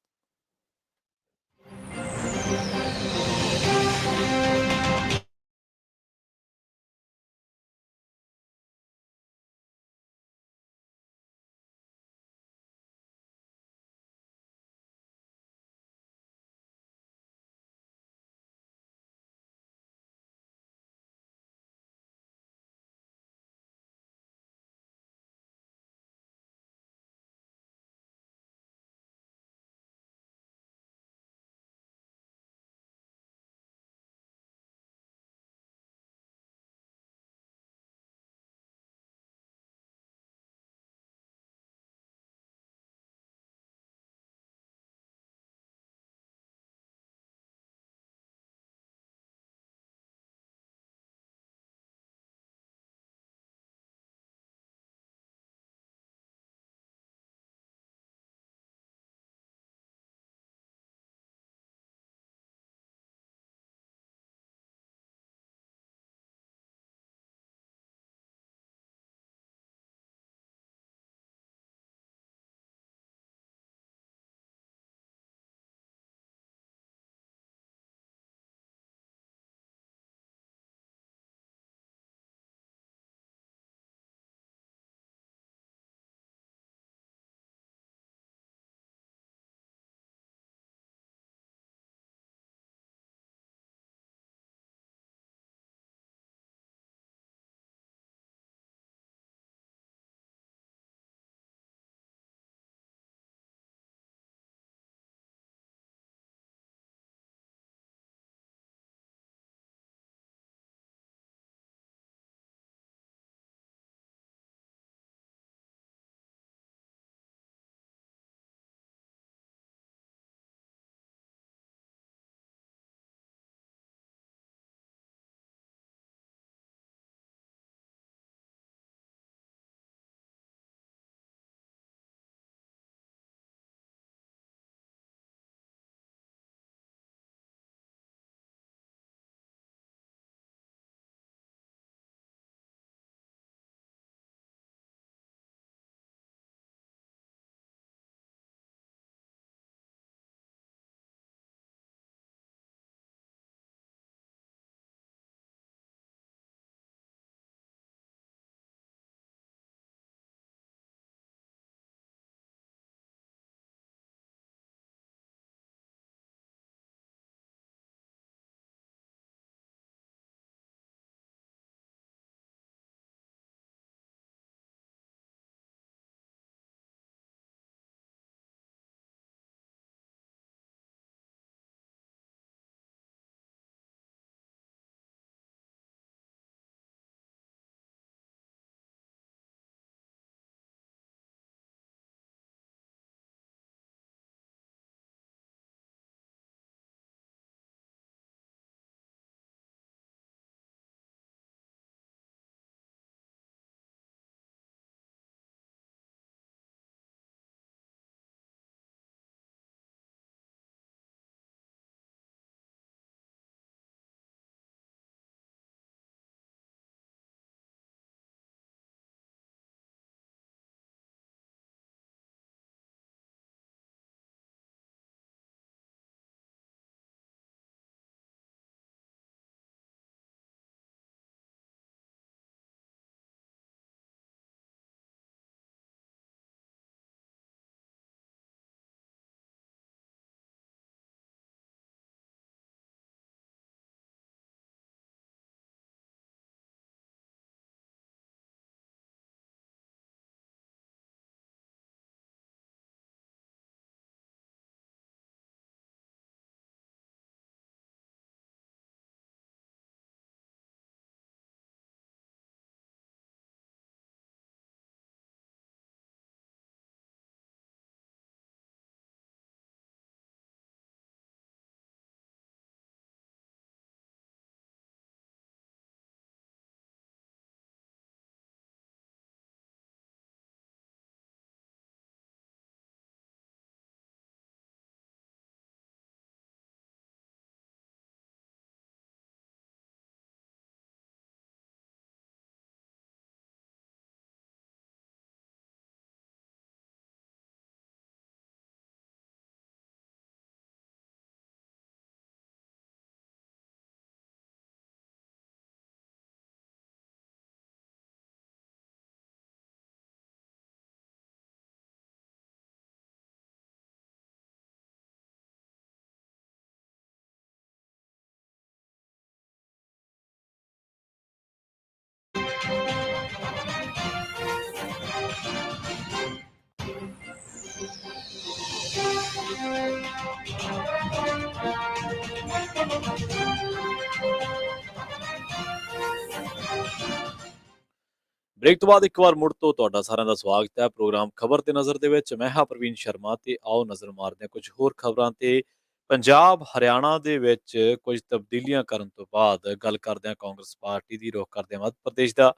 ਬ੍ਰੇਕ ਤੋਂ ਬਾਅਦ ਇੱਕ ਵਾਰ ਮੁੜ ਤੋਂ ਤੁਹਾਡਾ ਸਾਰਿਆਂ ਦਾ ਸਵਾਗਤ ਹੈ ਪ੍ਰੋਗਰਾਮ ਖਬਰ ਤੇ ਨਜ਼ਰ ਦੇ ਵਿੱਚ। ਮੈਂ ਹਾਂ ਪ੍ਰਵੀਨ ਸ਼ਰਮਾ ਤੇ ਆਓ ਨਜ਼ਰ ਮਾਰਦੇ ਹਾਂ ਕੁਝ ਹੋਰ ਖਬਰਾਂ ਤੇ। ਪੰਜਾਬ ਹਰਿਆਣਾ ਦੇ ਵਿੱਚ ਕੁਝ ਤਬਦੀਲੀਆਂ ਕਰਨ ਤੋਂ ਬਾਅਦ ਗੱਲ ਕਰਦੇ ਹਾਂ ਕਾਂਗਰਸ ਪਾਰਟੀ ਦੀ, ਰੁਖ ਕਰਦੇ ਹਾਂ ਮੱਧ ਪ੍ਰਦੇਸ਼ ਦਾ।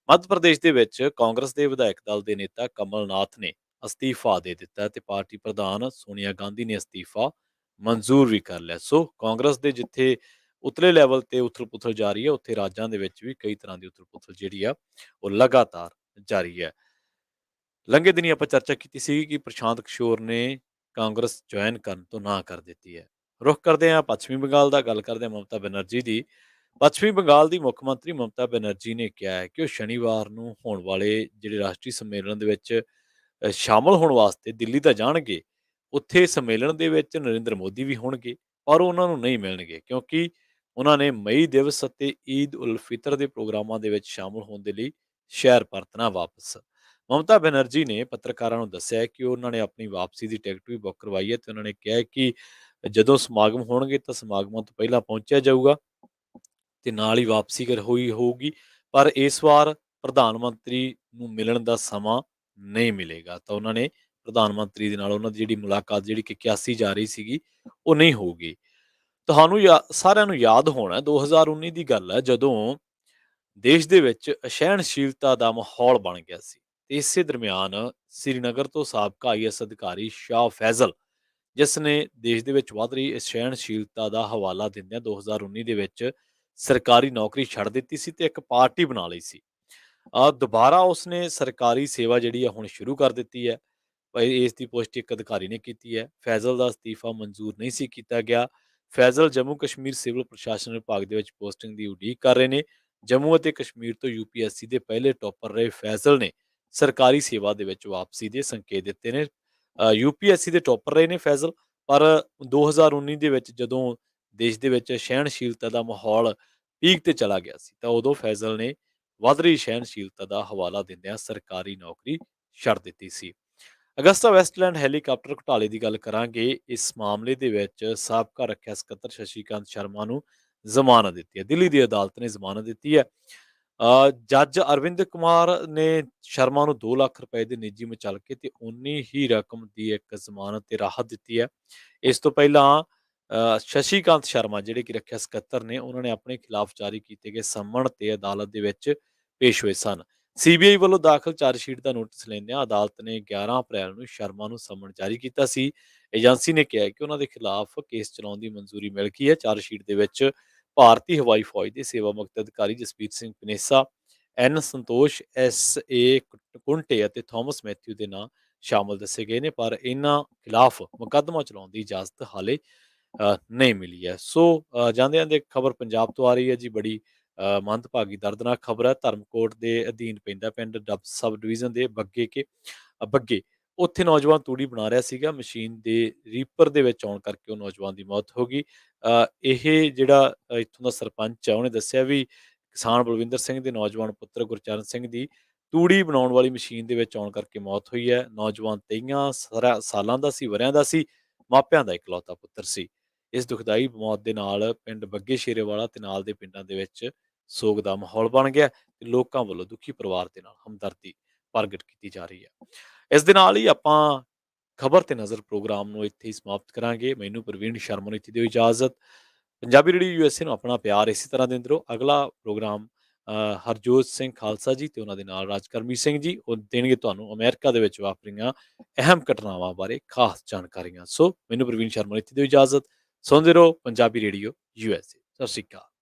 ਮੱਧ ਪ੍ਰਦੇਸ਼ ਦੇ ਵਿੱਚ ਕਾਂਗਰਸ ਦੇ ਵਿਧਾਇਕ ਦਲ ਦੇ ਨੇਤਾ ਕਮਲਨਾਥ ਨੇ ਅਸਤੀਫਾ ਦੇ ਦਿੱਤਾ ਤੇ ਪਾਰਟੀ ਪ੍ਰਧਾਨ ਸੋਨੀਆ ਗਾਂਧੀ ਨੇ ਅਸਤੀਫਾ ਮਨਜ਼ੂਰ ਵੀ ਕਰ ਲਿਆ। ਸੋ ਕਾਂਗਰਸ ਦੇ ਜਿੱਥੇ ਉਤਲੇ ਲੈਵਲ ਤੇ ਉਥਲ-ਪੁਥਲ ਜਾਰੀ ਹੈ, ਉੱਥੇ ਰਾਜਾਂ ਦੇ ਵਿੱਚ ਵੀ ਕਈ ਤਰ੍ਹਾਂ ਦੀ ਉਥਲ-ਪੁਥਲ ਜਿਹੜੀ ਆ ਉਹ ਲਗਾਤਾਰ ਜਾਰੀ ਹੈ। ਲੰਘੇ ਦਿਨੀ ਆਪਾਂ ਚਰਚਾ ਕੀਤੀ ਸੀ ਕਿ ਪ੍ਰਸ਼ਾਂਤ ਕਿਸ਼ੋਰ ਨੇ ਕਾਂਗਰਸ ਜੁਆਇਨ ਕਰਨ ਤੋਂ ਨਾ ਕਰ ਦਿੱਤੀ ਹੈ। ਰੁਖ ਕਰਦੇ ਹਾਂ ਪੱਛਮੀ ਬੰਗਾਲ ਦਾ, ਗੱਲ ਕਰਦੇ ਹਾਂ ਮਮਤਾ ਬੈਨਰਜੀ ਦੀ। ਪੱਛਮੀ ਬੰਗਾਲ ਦੀ ਮੁੱਖ ਮੰਤਰੀ ਮਮਤਾ ਬੈਨਰਜੀ ਨੇ ਕਿਹਾ ਹੈ ਕਿ ਉਹ ਸ਼ਨੀਵਾਰ ਨੂੰ ਹੋਣ ਵਾਲੇ ਜਿਹੜੇ ਰਾਸ਼ਟਰੀ ਸੰਮੇਲਨ ਦੇ ਵਿੱਚ ਸ਼ਾਮਲ ਹੋਣ ਵਾਸਤੇ ਦਿੱਲੀ ਤਾਂ ਜਾਣਗੇ। ਉੱਥੇ ਸੰਮੇਲਨ ਦੇ ਵਿੱਚ ਨਰਿੰਦਰ ਮੋਦੀ ਵੀ ਹੋਣਗੇ, ਪਰ ਉਹ ਉਹਨਾਂ ਨੂੰ ਨਹੀਂ ਮਿਲਣਗੇ ਕਿਉਂਕਿ ਉਹਨਾਂ ਨੇ ਮਈ ਦਿਵਸ ਅਤੇ ਈਦ ਉਲ ਫਿਤਰ ਦੇ ਪ੍ਰੋਗਰਾਮਾਂ ਦੇ ਵਿੱਚ ਸ਼ਾਮਲ ਹੋਣ ਦੇ ਲਈ ਸ਼ਹਿਰ ਪਰਤਣਾ ਵਾਪਸ। ਮਮਤਾ ਬੈਨਰਜੀ ਨੇ ਪੱਤਰਕਾਰਾਂ ਨੂੰ ਦੱਸਿਆ ਹੈ ਕਿ ਉਹਨਾਂ ਨੇ ਆਪਣੀ ਵਾਪਸੀ ਦੀ ਟਿਕਟ ਵੀ ਬੁੱਕ ਕਰਵਾਈ ਹੈ ਤੇ ਉਹਨਾਂ ਨੇ ਕਿਹਾ ਹੈ ਕਿ ਜਦੋਂ ਸਮਾਗਮ ਹੋਣਗੇ ਤਾਂ ਸਮਾਗਮਾਂ ਤੋਂ ਪਹਿਲਾਂ ਪਹੁੰਚਿਆ ਜਾਊਗਾ ਤੇ ਨਾਲ ਹੀ ਵਾਪਸੀ ਹੋਈ ਹੋਊਗੀ, ਪਰ ਇਸ ਵਾਰ ਪ੍ਰਧਾਨ ਮੰਤਰੀ ਨੂੰ ਮਿਲਣ ਦਾ ਸਮਾਂ ਨਹੀਂ ਮਿਲੇਗਾ। ਤਾਂ ਉਹਨਾਂ ਨੇ ਪ੍ਰਧਾਨ ਮੰਤਰੀ ਦੇ ਨਾਲ ਉਹਨਾਂ ਦੀ ਜਿਹੜੀ ਮੁਲਾਕਾਤ ਜਿਹੜੀ ਕਿ ਕਿਆਸੀ ਜਾ ਰਹੀ ਸੀਗੀ, ਉਹ ਨਹੀਂ ਹੋਊਗੀ। ਤੁਹਾਨੂੰ ਸਾਰਿਆਂ ਨੂੰ ਯਾਦ ਹੋਣਾ 2019 ਦੀ ਗੱਲ ਹੈ, ਜਦੋਂ ਦੇਸ਼ ਦੇ ਵਿੱਚ ਅਸਹਿਣਸ਼ੀਲਤਾ ਦਾ ਮਾਹੌਲ ਬਣ ਗਿਆ ਸੀ ਤੇ ਇਸੇ ਦਰਮਿਆਨ ਸ੍ਰੀਨਗਰ ਤੋਂ ਸਾਬਕਾ ਆਈਐਸ ਅਧਿਕਾਰੀ ਸ਼ਾਹ ਫੈਜ਼ਲ, ਜਿਸ ਨੇ ਦੇਸ਼ ਦੇ ਵਿੱਚ ਵੱਧ ਰਹੀ ਅਸਹਿਣਸ਼ੀਲਤਾ ਦਾ ਹਵਾਲਾ ਦਿੰਦਿਆਂ 2019 ਦੇ ਵਿੱਚ ਸਰਕਾਰੀ ਨੌਕਰੀ ਛੱਡ ਦਿੱਤੀ ਸੀ ਤੇ ਇੱਕ ਪਾਰਟੀ ਬਣਾ ਲਈ ਸੀ। ਦੁਬਾਰਾ ਉਸਨੇ ਸਰਕਾਰੀ ਸੇਵਾ ਜਿਹੜੀ ਆ ਹੁਣ ਸ਼ੁਰੂ ਕਰ ਦਿੱਤੀ ਹੈ। ਇਸ ਦੀ ਪੁਸ਼ਟੀ ਇੱਕ ਅਧਿਕਾਰੀ ਨੇ ਕੀਤੀ ਹੈ। ਫੈਜ਼ਲ ਦਾ ਅਸਤੀਫਾ ਮਨਜ਼ੂਰ ਨਹੀਂ ਸੀ ਕੀਤਾ ਗਿਆ। ਫੈਜ਼ਲ ਜੰਮੂ ਕਸ਼ਮੀਰ ਸਿਵਲ ਪ੍ਰਸ਼ਾਸਨ ਵਿਭਾਗ ਦੇ ਵਿੱਚ ਪੋਸਟਿੰਗ ਦੀ ਉਡੀਕ ਕਰ ਰਹੇ ਨੇ। ਜੰਮੂ ਅਤੇ ਕਸ਼ਮੀਰ ਤੋਂ ਯੂਪੀਐਸਸੀ ਦੇ ਪਹਿਲੇ ਟੌਪਰ ਰਹੇ ਫੈਜ਼ਲ ਨੇ ਸਰਕਾਰੀ ਸੇਵਾ ਦੇ ਵਿੱਚ ਵਾਪਸੀ ਦੇ ਸੰਕੇਤ ਦਿੱਤੇ ਨੇ। ਯੂਪੀਐਸਸੀ ਦੇ ਟੌਪਰ ਰਹੇ ਨੇ ਫੈਜ਼ਲ, ਪਰ 2019 ਦੇ ਵਿੱਚ ਜਦੋਂ ਦੇਸ਼ ਦੇ ਵਿੱਚ ਸਹਿਣਸ਼ੀਲਤਾ ਦਾ ਮਾਹੌਲ ਪੀਕ ਤੇ ਚਲਾ ਗਿਆ ਸੀ ਤਾਂ ਉਦੋਂ ਫੈਜ਼ਲ ਨੇ ਵੱਧ ਰਹੀ ਸਹਿਣਸ਼ੀਲਤਾ ਦਾ ਹਵਾਲਾ ਦਿੰਦਿਆਂ ਸਰਕਾਰੀ ਨੌਕਰੀ ਛੱਡ ਦਿੱਤੀ ਸੀ। ਅਗਸਤਾ ਵੈਸਟਲੈਂਡ ਹੈਲੀਕਾਪਟਰ ਘੁਟਾਲੇ ਦੀ ਗੱਲ ਕਰਾਂਗੇ। ਇਸ ਮਾਮਲੇ ਦੇ ਵਿੱਚ ਸਾਬਕਾ ਰੱਖਿਆ ਸਕੱਤਰ ਸ਼ਸ਼ੀਕਾਂਤ ਸ਼ਰਮਾ ਨੂੰ ਜ਼ਮਾਨਤ ਦਿੱਤੀ ਹੈ। ਦਿੱਲੀ ਦੀ ਅਦਾਲਤ ਨੇ ਜ਼ਮਾਨਤ ਦਿੱਤੀ ਹੈ। ਜੱਜ ਅਰਵਿੰਦ ਕੁਮਾਰ ਨੇ ਸ਼ਰਮਾ ਨੂੰ 2 ਲੱਖ ਰੁਪਏ ਦੇ ਨਿੱਜੀ ਮੁਚਲਕੇ ਤੇ ਉਨੀ ਹੀ ਰਕਮ ਦੀ ਇੱਕ ਜ਼ਮਾਨਤ ਤੇ ਰਾਹਤ ਦਿੱਤੀ ਹੈ। ਇਸ ਤੋਂ ਪਹਿਲਾਂ ਸ਼ਸ਼ੀਕਾਂਤ ਸ਼ਰਮਾ ਜਿਹੜੇ ਕਿ ਰੱਖਿਆ ਸਕੱਤਰ ਨੇ, ਉਹਨਾਂ ਨੇ ਆਪਣੇ ਖਿਲਾਫ ਜਾਰੀ ਕੀਤੇ ਗਏ ਸੰਮਣ ਤੇ ਅਦਾਲਤ ਦੇ ਵਿੱਚ ਪੇਸ਼ ਹੋਏ ਸਨ। ਸੀਬੀਆਈ ਵੱਲੋਂ ਦਾਖਲ ਚਾਰਜਸ਼ੀਟ ਦਾ ਨੋਟਿਸ ਲੈਂਦਿਆਂ ਅਦਾਲਤ ਨੇ 11 ਅਪ੍ਰੈਲ ਨੂੰ ਸ਼ਰਮਾ ਨੂੰ ਸੰਮਣ ਜਾਰੀ ਕੀਤਾ ਸੀ। ਏਜੰਸੀ ਨੇ ਕਿਹਾ ਕਿ ਉਹਨਾਂ ਦੇ ਖਿਲਾਫ ਕੇਸ ਚਲਾਉਣ ਦੀ ਮਨਜ਼ੂਰੀ ਮਿਲ ਗਈ ਹੈ। ਚਾਰਜਸ਼ੀਟ ਦੇ ਵਿੱਚ ਭਾਰਤੀ ਹਵਾਈ ਫੌਜ ਦੇ ਸੇਵਾ ਮੁਕਤ ਅਧਿਕਾਰੀ ਜਸਪੀਤ ਸਿੰਘ ਪਨੇਸਾ, ਐਨ ਸੰਤੋਸ਼, ਐਸ ਕੁੰਟੇ ਅਤੇ ਥਾਮਸ ਮੈਥਿਊ ਦੇ ਨਾਂ ਸ਼ਾਮਲ ਦੱਸੇ ਗਏ ਨੇ, ਪਰ ਇਹਨਾਂ ਖਿਲਾਫ ਮੁਕੱਦਮਾ ਚਲਾਉਣ ਦੀ ਇਜਾਜ਼ਤ ਹਾਲੇ ਨਹੀਂ ਮਿਲੀ ਹੈ। ਸੋ ਜਾਂਦੇ ਜਾਂਦੇ ਖਬਰ ਪੰਜਾਬ ਤੋਂ ਆ ਰਹੀ ਹੈ ਜੀ, ਬੜੀ ਮੰਦਭਾਗੀ ਦਰਦਨਾਕ ਖਬਰ ਹੈ। ਧਰਮਕੋਟ ਦੇ ਅਧੀਨ ਪੈਂਦਾ ਪਿੰਡ ਡੱਬ ਸਬ ਡਿਵੀਜ਼ਨ ਦੇ ਬੱਗੇ, ਉੱਥੇ ਨੌਜਵਾਨ ਤੂੜੀ ਬਣਾ ਰਿਹਾ ਸੀਗਾ। ਮਸ਼ੀਨ ਦੇ ਰੀਪਰ ਦੇ ਵਿੱਚ ਆਉਣ ਕਰਕੇ ਉਹ ਨੌਜਵਾਨ ਦੀ ਮੌਤ ਹੋ ਗਈ। ਇਹ ਜਿਹੜਾ ਇੱਥੋਂ ਦਾ ਸਰਪੰਚ ਹੈ, ਉਹਨੇ ਦੱਸਿਆ ਵੀ ਕਿਸਾਨ ਬਲਵਿੰਦਰ ਸਿੰਘ ਦੇ ਨੌਜਵਾਨ ਪੁੱਤਰ ਗੁਰਚਰਨ ਸਿੰਘ ਦੀ ਤੂੜੀ ਬਣਾਉਣ ਵਾਲੀ ਮਸ਼ੀਨ ਦੇ ਵਿੱਚ ਆਉਣ ਕਰਕੇ ਮੌਤ ਹੋਈ ਹੈ। ਨੌਜਵਾਨ 23 ਸਾਲਾਂ ਦਾ ਸੀ, ਵਰ੍ਹਿਆਂ ਦਾ ਸੀ, ਮਾਪਿਆਂ ਦਾ ਇਕਲੌਤਾ ਪੁੱਤਰ ਸੀ। ਇਸ ਦੁਖਦਾਈ ਮੌਤ ਦੇ ਨਾਲ ਪਿੰਡ ਬੱਗੇ ਸ਼ੇਰੇਵਾਲਾ ਤੇ ਨਾਲ ਦੇ ਪਿੰਡਾਂ ਦੇ ਵਿੱਚ ਸੋਗ ਦਾ ਮਾਹੌਲ ਬਣ ਗਿਆ ਤੇ ਲੋਕਾਂ ਵੱਲੋਂ ਦੁਖੀ ਪਰਿਵਾਰ ਦੇ ਨਾਲ ਹਮਦਰਦੀ ਪ੍ਰਗਟ ਕੀਤੀ ਜਾ ਰਹੀ ਹੈ। ਇਸ ਦੇ ਨਾਲ ਹੀ ਆਪਾਂ ਖਬਰ ਤੇ ਨਜ਼ਰ ਪ੍ਰੋਗਰਾਮ ਨੂੰ ਇੱਥੇ ਹੀ ਸਮਾਪਤ ਕਰਾਂਗੇ। ਮੈਨੂੰ ਪ੍ਰਵੀਨ ਸ਼ਰਮਾ ਨੂੰ ਇੱਥੇ ਦਿਓ ਇਜਾਜ਼ਤ। ਪੰਜਾਬੀ ਰੇਡੀਓ ਯੂਐਸਏ ਨੂੰ ਆਪਣਾ ਪਿਆਰ ਇਸੇ ਤਰ੍ਹਾਂ ਦਿੰਦੇ ਰਹੋ। ਅਗਲਾ ਪ੍ਰੋਗਰਾਮ ਹਰਜੋਤ ਸਿੰਘ ਖਾਲਸਾ ਜੀ ਤੇ ਉਹਨਾਂ ਦੇ ਨਾਲ ਰਾਜਕਰਮੀ ਸਿੰਘ ਜੀ ਉਹ ਦੇਣਗੇ ਤੁਹਾਨੂੰ ਅਮਰੀਕਾ ਦੇ ਵਿੱਚ ਵਾਪਰੀਆਂ ਅਹਿਮ ਘਟਨਾਵਾਂ ਬਾਰੇ ਖਾਸ ਜਾਣਕਾਰੀਆਂ। ਸੋ ਮੈਨੂੰ ਪ੍ਰਵੀਨ ਸ਼ਰਮਾ ਨੂੰ ਇੱਥੇ ਦਿਓ ਇਜਾਜ਼ਤ। ਸੁਣਦੇ ਰਹੋ ਪੰਜਾਬੀ ਰੇਡੀਓ ਯੂਐਸਏ। ਸਤਿ ਸ਼੍ਰੀ ਅਕਾਲ।